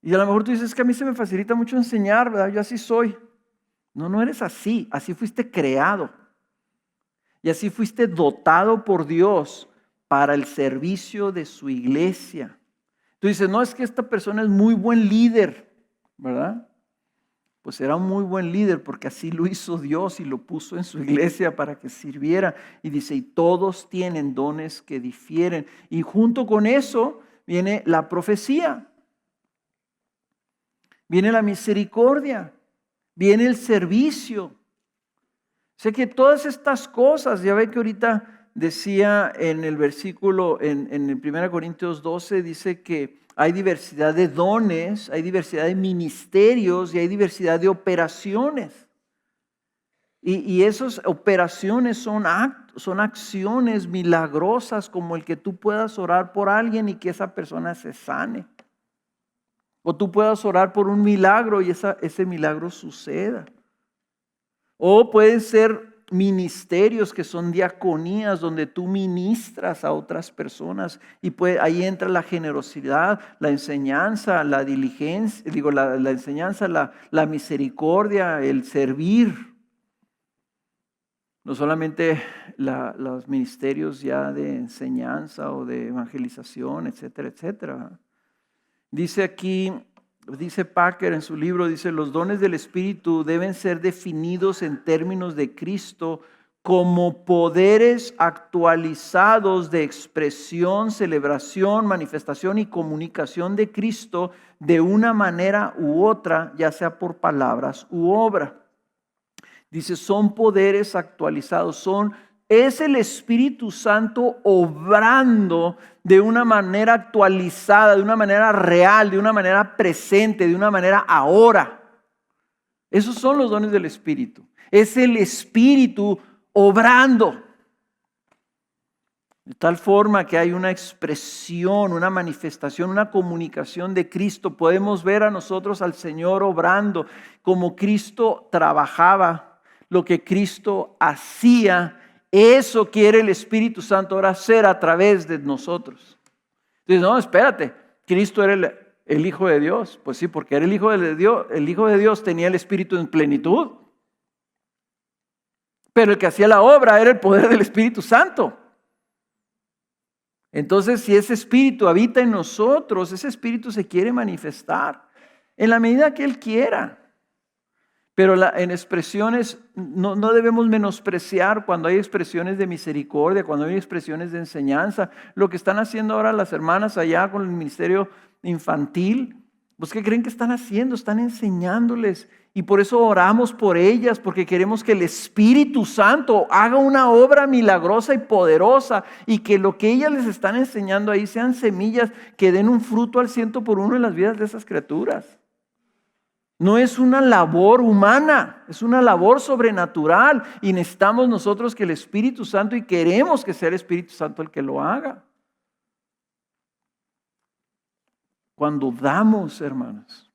Speaker 1: Y a lo mejor tú dices, es que a mí se me facilita mucho enseñar, ¿verdad? Yo así soy. No, no eres así. Así fuiste creado. Y así fuiste dotado por Dios para el servicio de su iglesia. Tú dices, no, es que esta persona es muy buen líder, ¿verdad? Pues era un muy buen líder porque así lo hizo Dios y lo puso en su iglesia para que sirviera. Y dice, y todos tienen dones que difieren. Y junto con eso viene la profecía. Viene la misericordia, viene el servicio. Sé que todas estas cosas, ya ve que ahorita decía en el versículo, en el 1 Corintios 12, dice que hay diversidad de dones, hay diversidad de ministerios y hay diversidad de operaciones. Y esas operaciones son acciones milagrosas, como el que tú puedas orar por alguien y que esa persona se sane. O tú puedas orar por un milagro y ese milagro suceda. O pueden ser ministerios que son diaconías donde tú ministras a otras personas y ahí entra la generosidad, la enseñanza, la diligencia, la enseñanza, la misericordia, el servir. No solamente los ministerios ya de enseñanza o de evangelización, etcétera, etcétera. Dice aquí, dice Packer en su libro, dice, los dones del Espíritu deben ser definidos en términos de Cristo como poderes actualizados de expresión, celebración, manifestación y comunicación de Cristo de una manera u otra, ya sea por palabras u obra. Dice, son poderes actualizados, es el Espíritu Santo obrando de una manera actualizada, de una manera real, de una manera presente, de una manera ahora. Esos son los dones del Espíritu. Es el Espíritu obrando. De tal forma que hay una expresión, una manifestación, una comunicación de Cristo. Podemos ver a nosotros al Señor obrando como Cristo trabajaba. lo que Cristo hacía, eso quiere el Espíritu Santo ahora hacer a través de nosotros. Entonces, no, espérate, Cristo era el Hijo de Dios. Pues sí, porque era el Hijo de Dios. El Hijo de Dios tenía el Espíritu en plenitud. Pero el que hacía la obra era el poder del Espíritu Santo. Entonces, si ese Espíritu habita en nosotros, ese Espíritu se quiere manifestar en la medida que Él quiera. Pero en expresiones, no debemos menospreciar cuando hay expresiones de misericordia, cuando hay expresiones de enseñanza. Lo que están haciendo ahora las hermanas allá con el ministerio infantil, pues ¿qué creen que están haciendo? Están enseñándoles. Y por eso oramos por ellas, porque queremos que el Espíritu Santo haga una obra milagrosa y poderosa, y que lo que ellas les están enseñando ahí sean semillas que den un fruto al 100% en las vidas de esas criaturas. No es una labor humana, es una labor sobrenatural, y necesitamos nosotros que el Espíritu Santo, y queremos que sea el Espíritu Santo el que lo haga. Cuando damos, hermanos,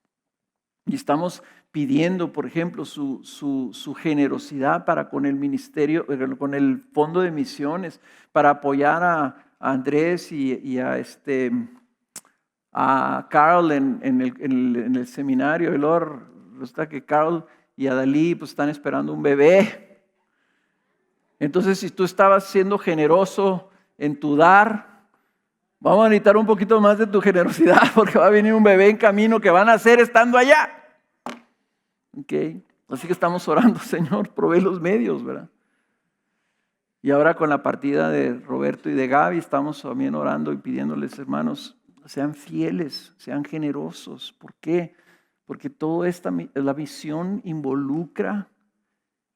Speaker 1: y estamos pidiendo, por ejemplo, su generosidad para con el ministerio, con el fondo de misiones, para apoyar a Andrés y a Carl en el seminario. Y luego resulta que Carl y Adalí pues están esperando un bebé. Entonces, si tú estabas siendo generoso en tu dar, vamos a necesitar un poquito más de tu generosidad, porque va a venir un bebé en camino que van a hacer estando allá. Okay. Así que estamos orando, Señor, provee los medios, ¿verdad? Y ahora con la partida de Roberto y de Gaby, estamos también orando y pidiéndoles, hermanos, sean fieles, sean generosos. ¿Por qué? Porque toda la visión involucra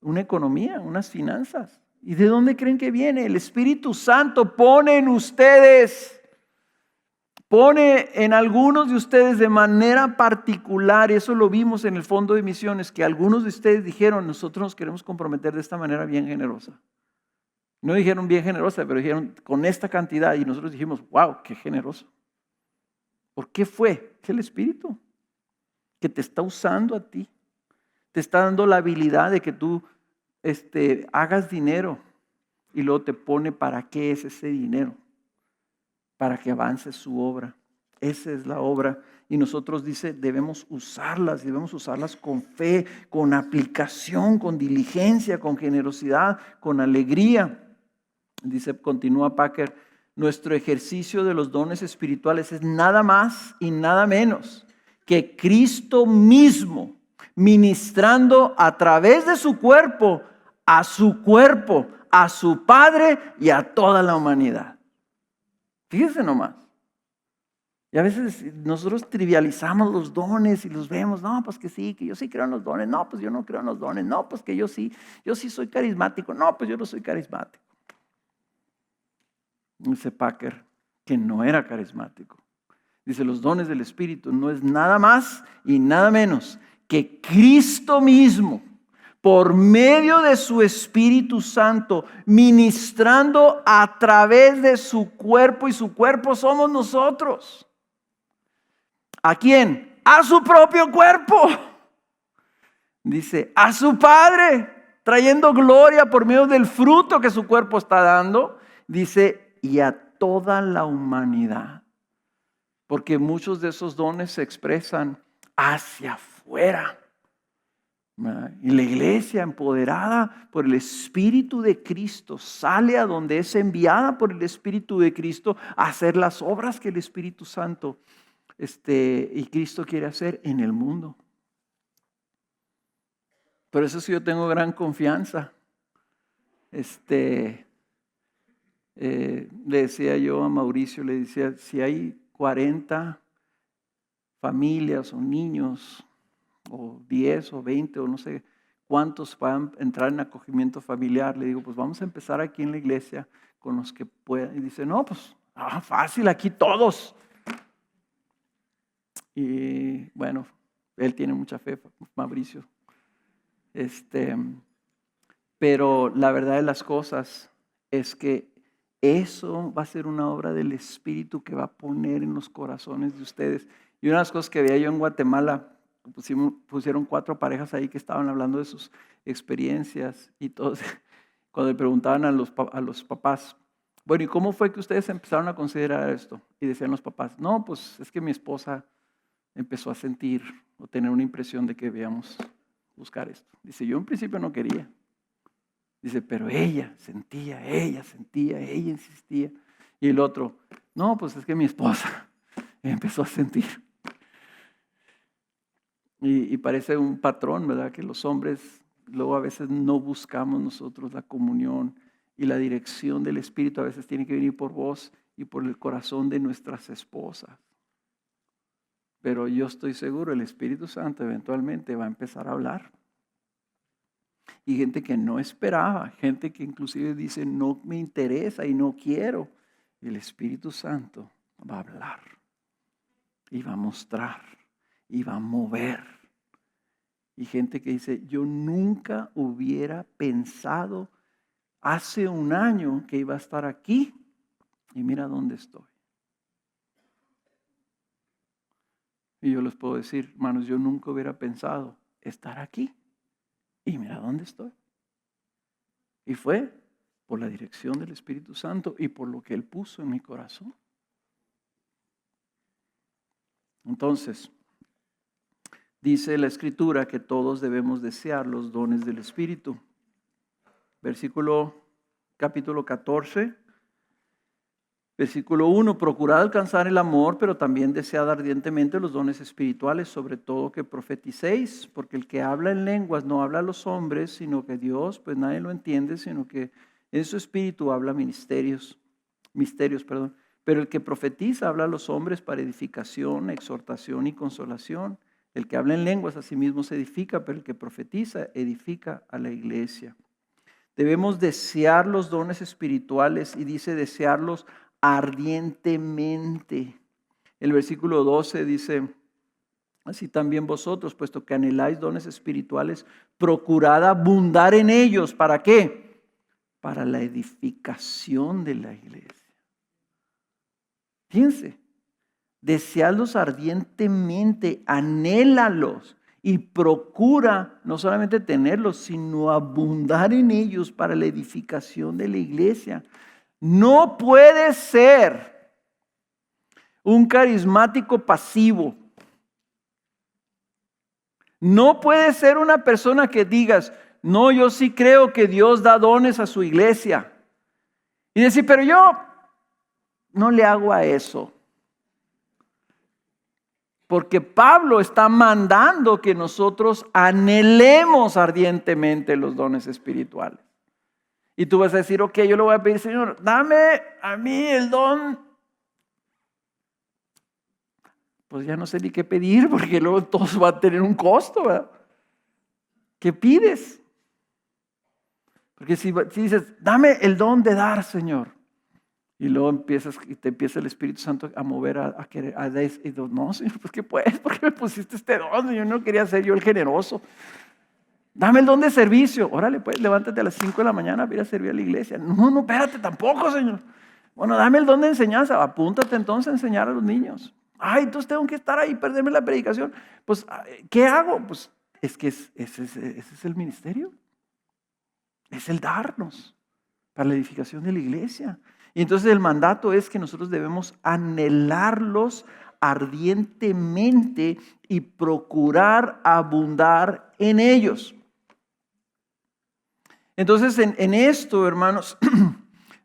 Speaker 1: una economía, unas finanzas. ¿Y de dónde creen que viene? El Espíritu Santo pone en ustedes, pone en algunos de ustedes de manera particular, y eso lo vimos en el fondo de misiones, que algunos de ustedes dijeron, nosotros nos queremos comprometer de esta manera bien generosa. No dijeron bien generosa, pero dijeron con esta cantidad, y nosotros dijimos, wow, qué generoso. ¿Por qué fue? Es el Espíritu que te está usando a ti. Te está dando la habilidad de que tú hagas dinero, y luego te pone para qué es ese dinero. Para que avance su obra. Esa es la obra. Y nosotros, dice, debemos usarlas con fe, con aplicación, con diligencia, con generosidad, con alegría. Dice, continúa Packer, nuestro ejercicio de los dones espirituales es nada más y nada menos que Cristo mismo ministrando a través de su cuerpo, a su Padre y a toda la humanidad. Fíjense nomás. Y a veces nosotros trivializamos los dones y los vemos. No, pues que sí, que yo sí creo en los dones. No, pues yo no creo en los dones. No, pues que yo sí soy carismático. No, pues yo no soy carismático. Dice Packer que no era carismático. Dice, los dones del Espíritu no es nada más y nada menos que Cristo mismo, por medio de su Espíritu Santo, ministrando a través de su cuerpo, y su cuerpo somos nosotros. ¿A quién? A su propio cuerpo. Dice, a su Padre, trayendo gloria por medio del fruto que su cuerpo está dando. Dice, y a toda la humanidad. Porque muchos de esos dones se expresan hacia afuera. Y la iglesia, empoderada por el Espíritu de Cristo, sale a donde es enviada por el Espíritu de Cristo a hacer las obras que el Espíritu Santo y Cristo quiere hacer en el mundo. Por eso sí yo tengo gran confianza. Le decía yo a Mauricio, le decía, si hay 40 familias o niños, o 10 o 20 o no sé cuántos puedan entrar en acogimiento familiar, le digo, pues vamos a empezar aquí en la iglesia con los que puedan. Y dice, no, pues fácil, aquí todos. Y bueno, él tiene mucha fe, Mauricio. Pero la verdad de las cosas es que eso va a ser una obra del Espíritu que va a poner en los corazones de ustedes. Y una de las cosas que veía yo en Guatemala, pusieron 4 parejas ahí que estaban hablando de sus experiencias y todos, cuando le preguntaban a los papás, bueno, ¿y cómo fue que ustedes empezaron a considerar esto? Y decían los papás, no, pues es que mi esposa empezó a sentir o tener una impresión de que debíamos buscar esto. Dice, yo en principio no quería. Dice, pero ella insistía. Y el otro, no, pues es que mi esposa empezó a sentir. Y parece un patrón, ¿verdad? Que los hombres luego a veces no buscamos nosotros la comunión y la dirección del Espíritu. A veces tiene que venir por voz y por el corazón de nuestras esposas. Pero yo estoy seguro, el Espíritu Santo eventualmente va a empezar a hablar. Y gente que no esperaba, gente que inclusive dice, no me interesa y no quiero. Y el Espíritu Santo va a hablar y va a mostrar y va a mover. Y gente que dice, yo nunca hubiera pensado hace un año que iba a estar aquí y mira dónde estoy. Y yo les puedo decir, hermanos, yo nunca hubiera pensado estar aquí y mira dónde estoy. Y fue por la dirección del Espíritu Santo y por lo que Él puso en mi corazón. Entonces, dice la Escritura que todos debemos desear los dones del Espíritu. Capítulo 14, versículo 1. Procurad alcanzar el amor, pero también desead ardientemente los dones espirituales, sobre todo que profeticéis, porque el que habla en lenguas no habla a los hombres, sino que Dios, pues nadie lo entiende, sino que en su espíritu habla misterios. Pero el que profetiza habla a los hombres para edificación, exhortación y consolación. El que habla en lenguas a sí mismo se edifica, pero el que profetiza edifica a la iglesia. Debemos desear los dones espirituales y dice desearlos ardientemente. El versículo 12 dice, así también vosotros, puesto que anheláis dones espirituales, procurad abundar en ellos. ¿Para qué? Para la edificación de la iglesia. Fíjense, deseadlos ardientemente, anhélalos y procura no solamente tenerlos, sino abundar en ellos para la edificación de la iglesia. No puede ser un carismático pasivo. No puede ser una persona que digas, no, yo sí creo que Dios da dones a su iglesia. Y decir, pero yo no le hago a eso. Porque Pablo está mandando que nosotros anhelemos ardientemente los dones espirituales. Y tú vas a decir, ok, yo le voy a pedir, Señor, dame a mí el don. Pues ya no sé ni qué pedir, porque luego todo va a tener un costo, ¿verdad? ¿Qué pides? Porque si dices, dame el don de dar, Señor. Y luego te empieza el Espíritu Santo a mover a querer, y no, Señor, pues ¿qué puedes? ¿Por qué me pusiste este don? Yo no quería ser yo el generoso. Dame el don de servicio. Órale, pues, levántate a las 5 de la mañana para ir a servir a la iglesia. No, espérate tampoco, Señor. Bueno, dame el don de enseñanza. Apúntate entonces a enseñar a los niños. Ay, entonces tengo que estar ahí, perderme la predicación. Pues, ¿qué hago? Pues, es que ese es el ministerio. Es el darnos para la edificación de la iglesia. Y entonces el mandato es que nosotros debemos anhelarlos ardientemente y procurar abundar en ellos. Entonces en esto, hermanos,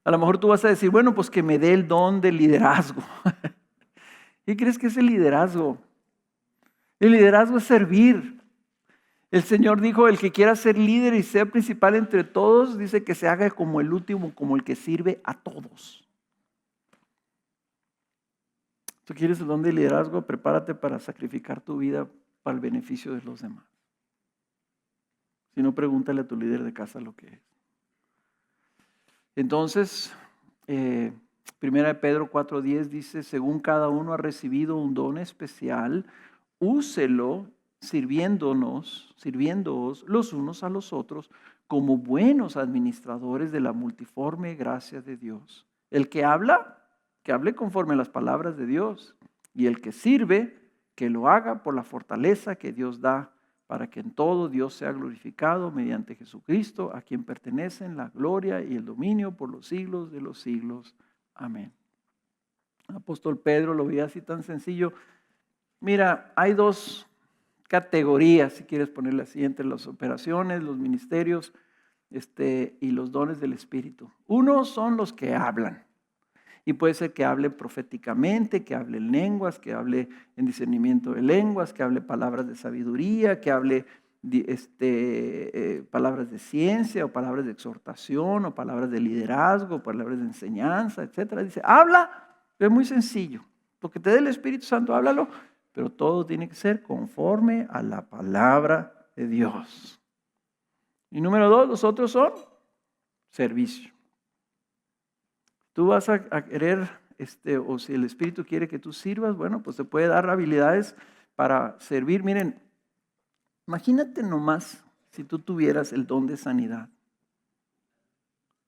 Speaker 1: a lo mejor tú vas a decir, bueno, pues que me dé el don del liderazgo. ¿Qué crees que es el liderazgo? El liderazgo es servir. El Señor dijo, el que quiera ser líder y ser principal entre todos, dice que se haga como el último, como el que sirve a todos. ¿Tú quieres el don de liderazgo? Prepárate para sacrificar tu vida para el beneficio de los demás. Si no, pregúntale a tu líder de casa lo que es. Entonces, 1 Pedro 4:10 dice, según cada uno ha recibido un don especial, úselo sirviéndoos los unos a los otros como buenos administradores de la multiforme gracia de Dios. El que habla, que hable conforme a las palabras de Dios. Y el que sirve, que lo haga por la fortaleza que Dios da, para que en todo Dios sea glorificado mediante Jesucristo, a quien pertenecen la gloria y el dominio por los siglos de los siglos. Amén. El apóstol Pedro lo veía así tan sencillo. Mira, hay dos categorías, si quieres ponerle así, entre las operaciones, los ministerios y los dones del Espíritu. Unos son los que hablan. Y puede ser que hable proféticamente, que hable en lenguas, que hable en discernimiento de lenguas, que hable palabras de sabiduría, que hable palabras de ciencia o palabras de exhortación o palabras de liderazgo, palabras de enseñanza, etc. Dice, habla, es muy sencillo. Lo que te dé el Espíritu Santo, háblalo, pero todo tiene que ser conforme a la palabra de Dios. Y número 2, los otros son servicio. Tú vas a querer, o si el Espíritu quiere que tú sirvas, bueno, pues te puede dar habilidades para servir. Miren, imagínate nomás si tú tuvieras el don de sanidad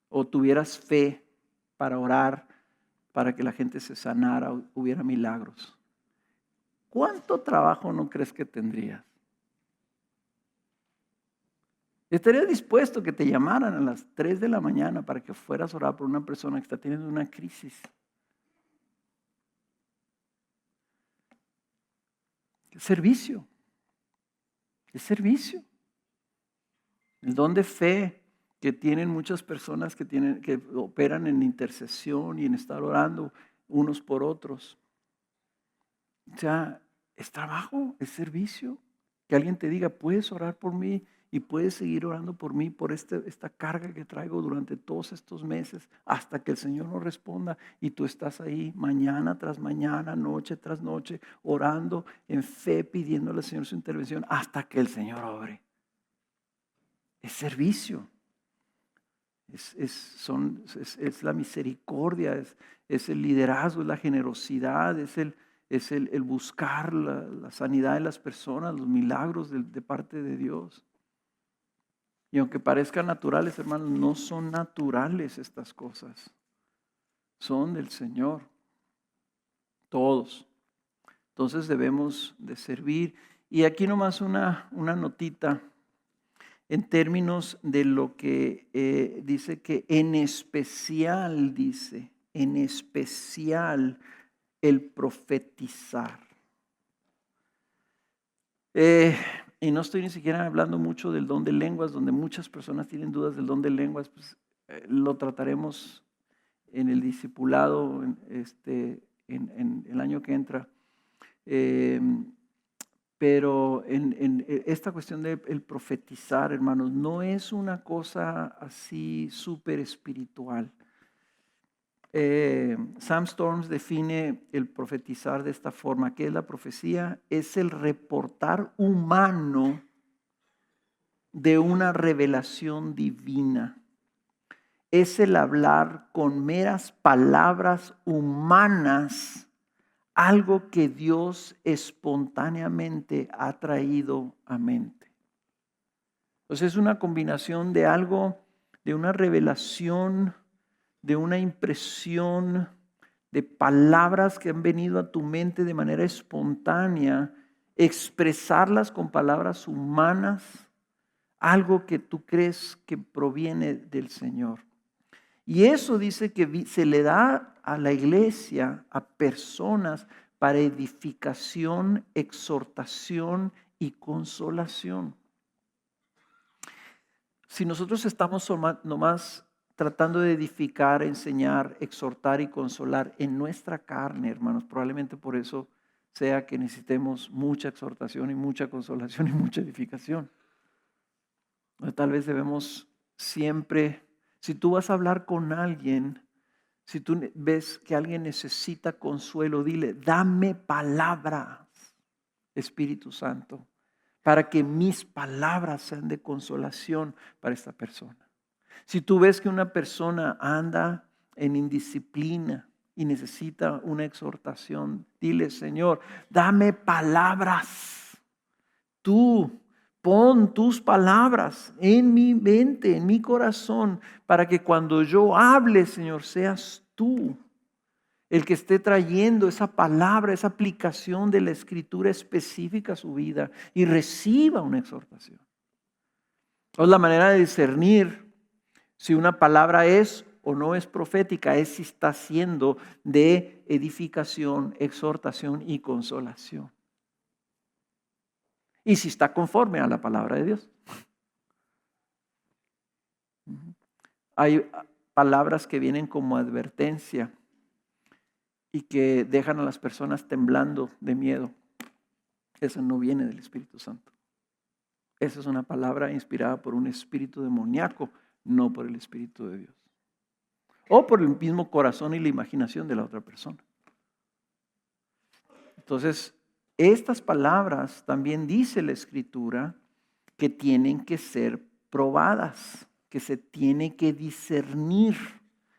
Speaker 1: o tuvieras fe para orar, para que la gente se sanara o hubiera milagros. ¿Cuánto trabajo no crees que tendrías? ¿Estarías dispuesto que te llamaran a las 3 de la mañana para que fueras a orar por una persona que está teniendo una crisis? Es servicio. Es servicio. El don de fe que tienen muchas personas que operan en intercesión y en estar orando unos por otros. O sea, es trabajo, es servicio. Que alguien te diga, puedes orar por mí y puedes seguir orando por mí, por esta carga que traigo durante todos estos meses, hasta que el Señor nos responda. Y tú estás ahí mañana tras mañana, noche tras noche, orando en fe, pidiéndole al Señor su intervención, hasta que el Señor obre. Es servicio. Es la misericordia, es el liderazgo, es la generosidad, es el buscar la sanidad de las personas, los milagros de parte de Dios. Y aunque parezcan naturales, hermanos, no son naturales estas cosas. Son del Señor. Todos. Entonces debemos de servir. Y aquí nomás una notita en términos de lo que dice que en especial el profetizar. Y no estoy ni siquiera hablando mucho del don de lenguas, donde muchas personas tienen dudas del don de lenguas, pues lo trataremos en el discipulado en el año que entra. Pero en esta cuestión del profetizar, hermanos, no es una cosa así súper espiritual. Sam Storms define el profetizar de esta forma. ¿Qué es la profecía? Es el reportar humano de una revelación divina. Es el hablar con meras palabras humanas, algo que Dios espontáneamente ha traído a mente. Entonces es una combinación de algo, de una revelación, de una impresión, de palabras que han venido a tu mente de manera espontánea, expresarlas con palabras humanas, algo que tú crees que proviene del Señor. Y eso dice que se le da a la iglesia, a personas, para edificación, exhortación y consolación. Si nosotros estamos nomás tratando de edificar, enseñar, exhortar y consolar en nuestra carne, hermanos, probablemente por eso sea que necesitemos mucha exhortación y mucha consolación y mucha edificación. Tal vez debemos siempre, si tú vas a hablar con alguien, si tú ves que alguien necesita consuelo, dile, dame palabras, Espíritu Santo, para que mis palabras sean de consolación para esta persona. Si tú ves que una persona anda en indisciplina y necesita una exhortación, dile, Señor, dame palabras. Tú pon tus palabras en mi mente, en mi corazón, para que cuando yo hable, Señor, seas tú el que esté trayendo esa palabra, esa aplicación de la Escritura específica a su vida y reciba una exhortación. Es la manera de discernir si una palabra es o no es profética, es si está siendo de edificación, exhortación y consolación. Y si está conforme a la palabra de Dios. Hay palabras que vienen como advertencia y que dejan a las personas temblando de miedo. Eso no viene del Espíritu Santo. Esa es una palabra inspirada por un espíritu demoníaco, no por el Espíritu de Dios. O por el mismo corazón y la imaginación de la otra persona. Entonces, estas palabras también dice la Escritura que tienen que ser probadas, que se tiene que discernir.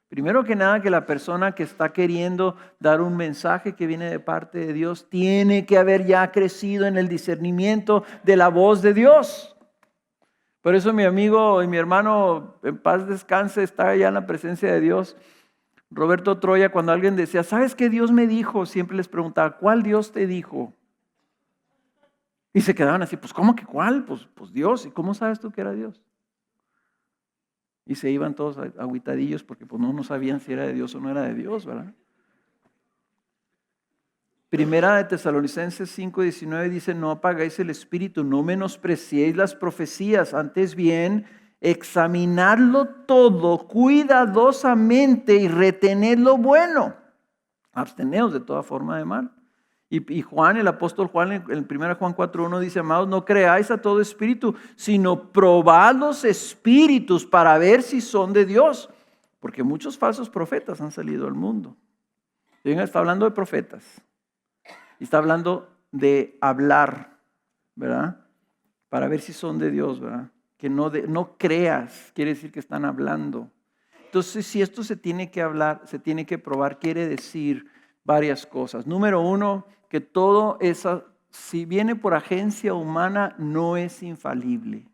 Speaker 1: Primero que nada, que la persona que está queriendo dar un mensaje que viene de parte de Dios tiene que haber ya crecido en el discernimiento de la voz de Dios. Por eso mi amigo y mi hermano, en paz descanse, está allá en la presencia de Dios. Roberto Troya, cuando alguien decía, ¿sabes qué Dios me dijo? Siempre les preguntaba, ¿cuál Dios te dijo? Y se quedaban así, pues ¿cómo que cuál? Pues Dios. ¿Y cómo sabes tú que era Dios? Y se iban todos agüitadillos porque pues no sabían si era de Dios o no era de Dios, ¿verdad? Primera de Tesalonicenses 5:19 dice, no apagáis el espíritu, no menospreciéis las profecías, antes bien, examinadlo todo cuidadosamente y retened lo bueno. Absteneos de toda forma de mal. Y Juan, el apóstol Juan, en 1 Juan 4:1 dice, amados, no creáis a todo espíritu, sino probad los espíritus para ver si son de Dios. Porque muchos falsos profetas han salido al mundo. Está hablando de profetas. Y está hablando de hablar, ¿verdad? Para ver si son de Dios, ¿verdad? Que no creas, quiere decir que están hablando. Entonces, si esto se tiene que hablar, se tiene que probar, quiere decir varias cosas. Número uno, que todo eso, si viene por agencia humana, no es infalible.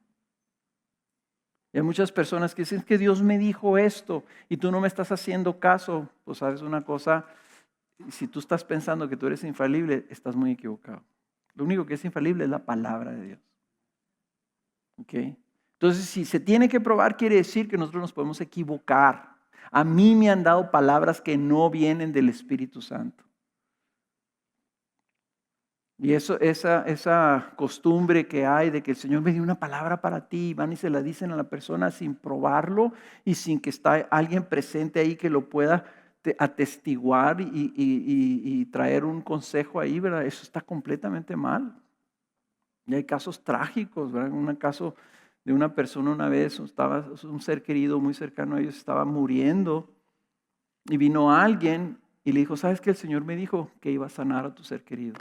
Speaker 1: Y hay muchas personas que dicen que Dios me dijo esto y tú no me estás haciendo caso. Pues sabes una cosa, si tú estás pensando que tú eres infalible, estás muy equivocado. Lo único que es infalible es la palabra de Dios. ¿Ok? Entonces, si se tiene que probar, quiere decir que nosotros nos podemos equivocar. A mí me han dado palabras que no vienen del Espíritu Santo. Y esa costumbre que hay de que el Señor me dio una palabra para ti, van y se la dicen a la persona sin probarlo y sin que esté alguien presente ahí que lo pueda atestiguar y traer un consejo ahí, ¿verdad? Eso está completamente mal. Y hay casos trágicos, ¿verdad? Un caso de una persona una vez, un ser querido muy cercano a ellos estaba muriendo y vino alguien y le dijo, ¿sabes qué? El Señor me dijo que iba a sanar a tu ser querido.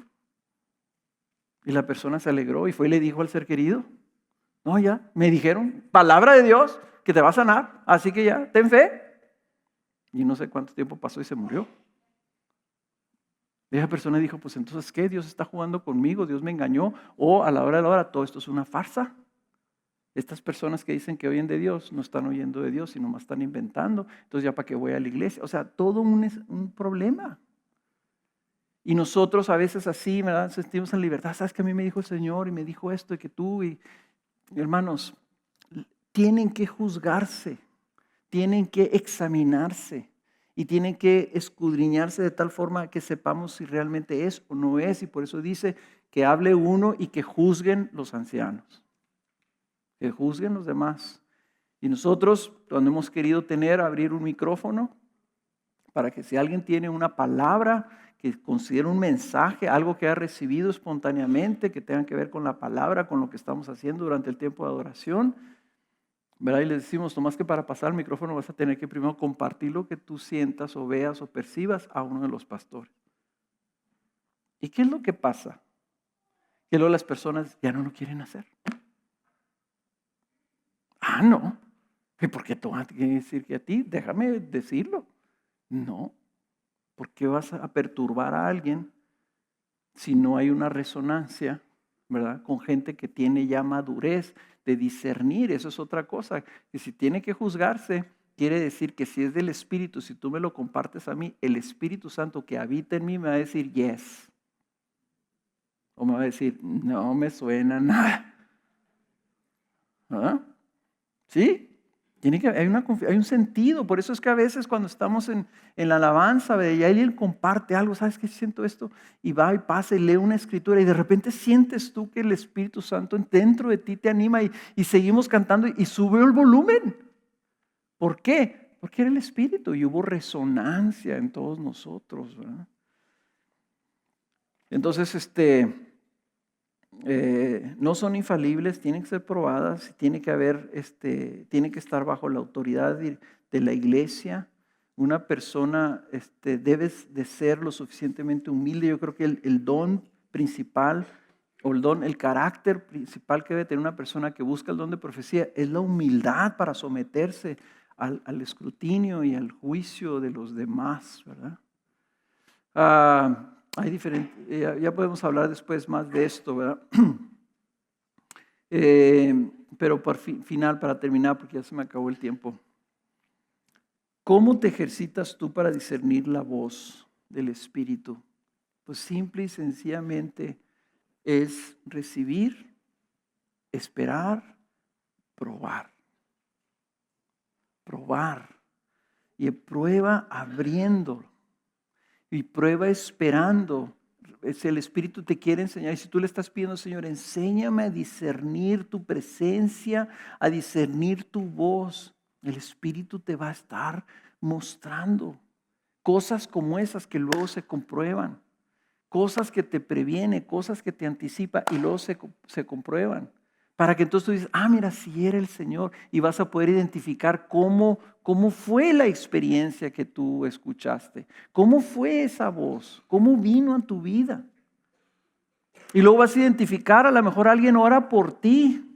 Speaker 1: Y la persona se alegró y fue y le dijo al ser querido, no, ya, me dijeron, palabra de Dios, que te va a sanar, así que ya, ten fe. Y no sé cuánto tiempo pasó y se murió. Y esa persona dijo, pues entonces, ¿qué? Dios está jugando conmigo, Dios me engañó, o a la hora de la hora, todo esto es una farsa. Estas personas que dicen que oyen de Dios, no están oyendo de Dios, sino más están inventando. Entonces, ¿ya para qué voy a la iglesia? O sea, todo un problema. Y nosotros a veces así, ¿verdad? Sentimos en libertad. ¿Sabes que a mí me dijo el Señor y me dijo esto y que tú? Y hermanos, tienen que juzgarse, tienen que examinarse y tienen que escudriñarse de tal forma que sepamos si realmente es o no es. Y por eso dice que hable uno y que juzguen los ancianos, que juzguen los demás. Y nosotros, cuando hemos querido abrir un micrófono, para que si alguien tiene una palabra que considere un mensaje, algo que ha recibido espontáneamente, que tenga que ver con la palabra, con lo que estamos haciendo durante el tiempo de adoración, ¿verdad? Y les decimos, nomás que para pasar el micrófono vas a tener que primero compartir lo que tú sientas o veas o percibas a uno de los pastores. ¿Y qué es lo que pasa? Que luego las personas ya no lo quieren hacer. Ah, no. ¿Y por qué tú vas a decir que a ti? Déjame decirlo. No. ¿Por qué vas a perturbar a alguien si no hay una resonancia, ¿verdad? Con gente que tiene ya madurez de discernir. Eso es otra cosa. Que si tiene que juzgarse, quiere decir que si es del Espíritu, si tú me lo compartes a mí, el Espíritu Santo que habita en mí me va a decir yes. O me va a decir, no me suena nada. ¿Ah? ¿Sí? Hay un sentido. Por eso es que a veces cuando estamos en la alabanza y alguien comparte algo, ¿sabes qué? Siento esto. Y va y pasa y lee una escritura y de repente sientes tú que el Espíritu Santo dentro de ti te anima y seguimos cantando y sube el volumen. ¿Por qué? Porque era el Espíritu y hubo resonancia en todos nosotros, ¿verdad? Entonces, no son infalibles, tienen que ser probadas, tiene que estar bajo la autoridad de la iglesia. Una persona debe de ser lo suficientemente humilde. Yo creo que el don principal o el carácter principal que debe tener una persona que busca el don de profecía es la humildad para someterse al escrutinio y al juicio de los demás, ¿verdad? Hay diferentes, ya podemos hablar después más de esto, ¿verdad? Pero por final, para terminar, porque ya se me acabó el tiempo. ¿Cómo te ejercitas tú para discernir la voz del Espíritu? Pues simple y sencillamente es recibir, esperar, probar. Probar. Y prueba abriendo. Y prueba esperando. Si el Espíritu te quiere enseñar, y si tú le estás pidiendo, Señor, enséñame a discernir tu presencia, a discernir tu voz, el Espíritu te va a estar mostrando cosas como esas que luego se comprueban, cosas que te previene, cosas que te anticipa y luego se comprueban. Para que entonces tú dices, mira, si era el Señor, y vas a poder identificar cómo fue la experiencia que tú escuchaste, cómo fue esa voz, cómo vino a tu vida. Y luego vas a identificar, a lo mejor alguien ora por ti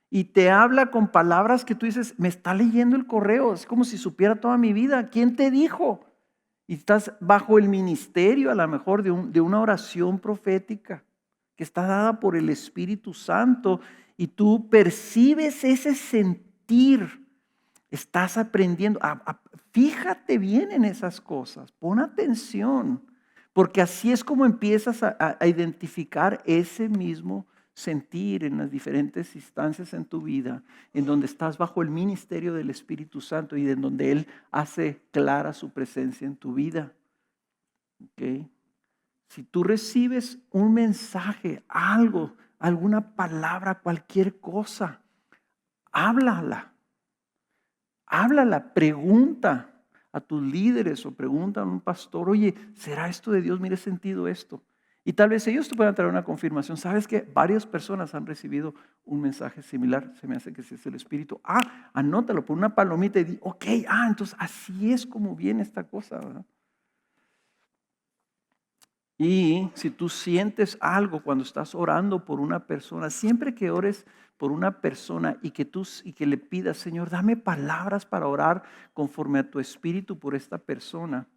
Speaker 1: y te habla con palabras que tú dices, me está leyendo el correo, es como si supiera toda mi vida. ¿Quién te dijo? Y estás bajo el ministerio a lo mejor de una oración profética que está dada por el Espíritu Santo y tú percibes ese sentir. Estás aprendiendo. Fíjate bien en esas cosas, pon atención, porque así es como empiezas a identificar ese mismo sentir en las diferentes instancias en tu vida, en donde estás bajo el ministerio del Espíritu Santo y en donde Él hace clara su presencia en tu vida. ¿Okay? Si tú recibes un mensaje, algo, alguna palabra, cualquier cosa, háblala. Háblala, pregunta a tus líderes o pregunta a un pastor, oye, ¿será esto de Dios? Mire, he sentido esto. Y tal vez ellos te puedan traer una confirmación. ¿Sabes que varias personas han recibido un mensaje similar? Se me hace que ese es el Espíritu. Anótalo por una palomita y di, ok, entonces así es como viene esta cosa, ¿verdad? Y si tú sientes algo cuando estás orando por una persona, siempre que ores por una persona y que le pidas, Señor, dame palabras para orar conforme a tu espíritu por esta persona.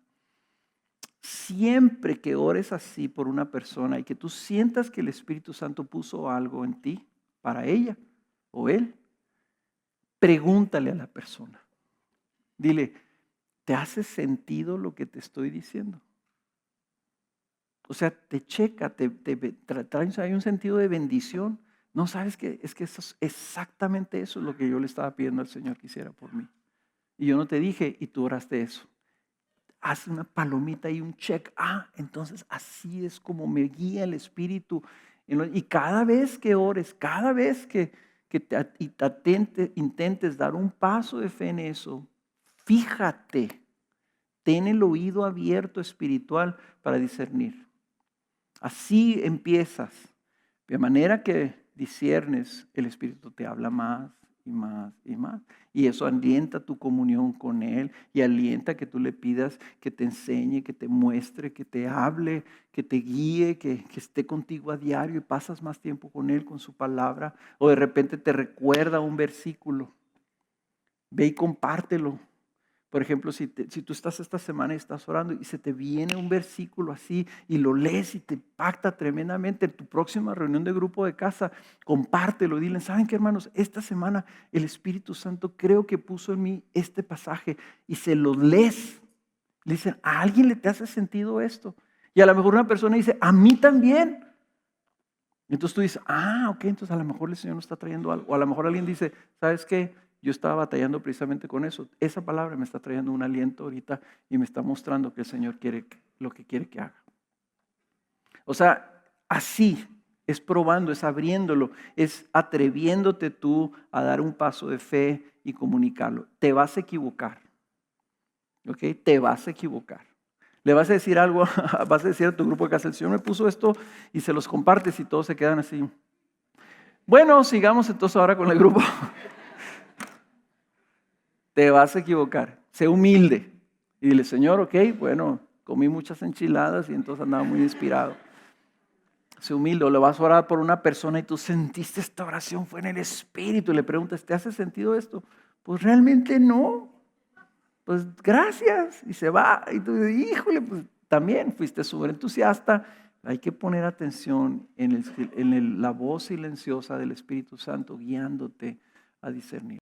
Speaker 1: Siempre que ores así por una persona y que tú sientas que el Espíritu Santo puso algo en ti para ella o él, pregúntale a la persona. Dile, ¿te hace sentido lo que te estoy diciendo? O sea, te checa, hay un sentido de bendición. No, ¿sabes qué? Es que exactamente eso es lo que yo le estaba pidiendo al Señor que hiciera por mí. Y yo no te dije, y tú oraste eso. Haz una palomita y un check. Entonces así es como me guía el Espíritu. Y cada vez que ores, cada vez que intentes dar un paso de fe en eso, fíjate, ten el oído abierto espiritual para discernir. Así empiezas, de manera que disciernes, el Espíritu te habla más y más y más. Y eso alienta tu comunión con Él y alienta que tú le pidas que te enseñe, que te muestre, que te hable, que te guíe, que esté contigo a diario y pasas más tiempo con Él, con su palabra. O de repente te recuerda un versículo. Ve y compártelo. Por ejemplo, si tú estás esta semana y estás orando y se te viene un versículo así y lo lees y te impacta tremendamente, en tu próxima reunión de grupo de casa, compártelo, dile, ¿saben qué, hermanos? Esta semana el Espíritu Santo creo que puso en mí este pasaje y se lo lees. Le dicen, ¿a alguien le te hace sentido esto? Y a lo mejor una persona dice, a mí también. Entonces tú dices, ok, entonces a lo mejor el Señor nos está trayendo algo. O a lo mejor alguien dice, ¿sabes qué? Yo estaba batallando precisamente con eso. Esa palabra me está trayendo un aliento ahorita y me está mostrando que el Señor quiere lo que quiere que haga. O sea, así es probando, es abriéndolo, es atreviéndote tú a dar un paso de fe y comunicarlo. Te vas a equivocar. ¿Ok? Te vas a equivocar. Le vas a decir algo, vas a decir a tu grupo de casa, el Señor me puso esto y se los compartes y todos se quedan así. Bueno, sigamos entonces ahora con el grupo. Te vas a equivocar. Sé humilde. Y dile, Señor, ok, bueno, comí muchas enchiladas y entonces andaba muy inspirado. Sé humilde. O le vas a orar por una persona y tú sentiste esta oración, fue en el Espíritu. Y le preguntas, ¿te hace sentido esto? Pues realmente no. Pues gracias. Y se va. Y tú dices, híjole, pues también fuiste súper entusiasta. Hay que poner atención en la voz silenciosa del Espíritu Santo guiándote a discernir.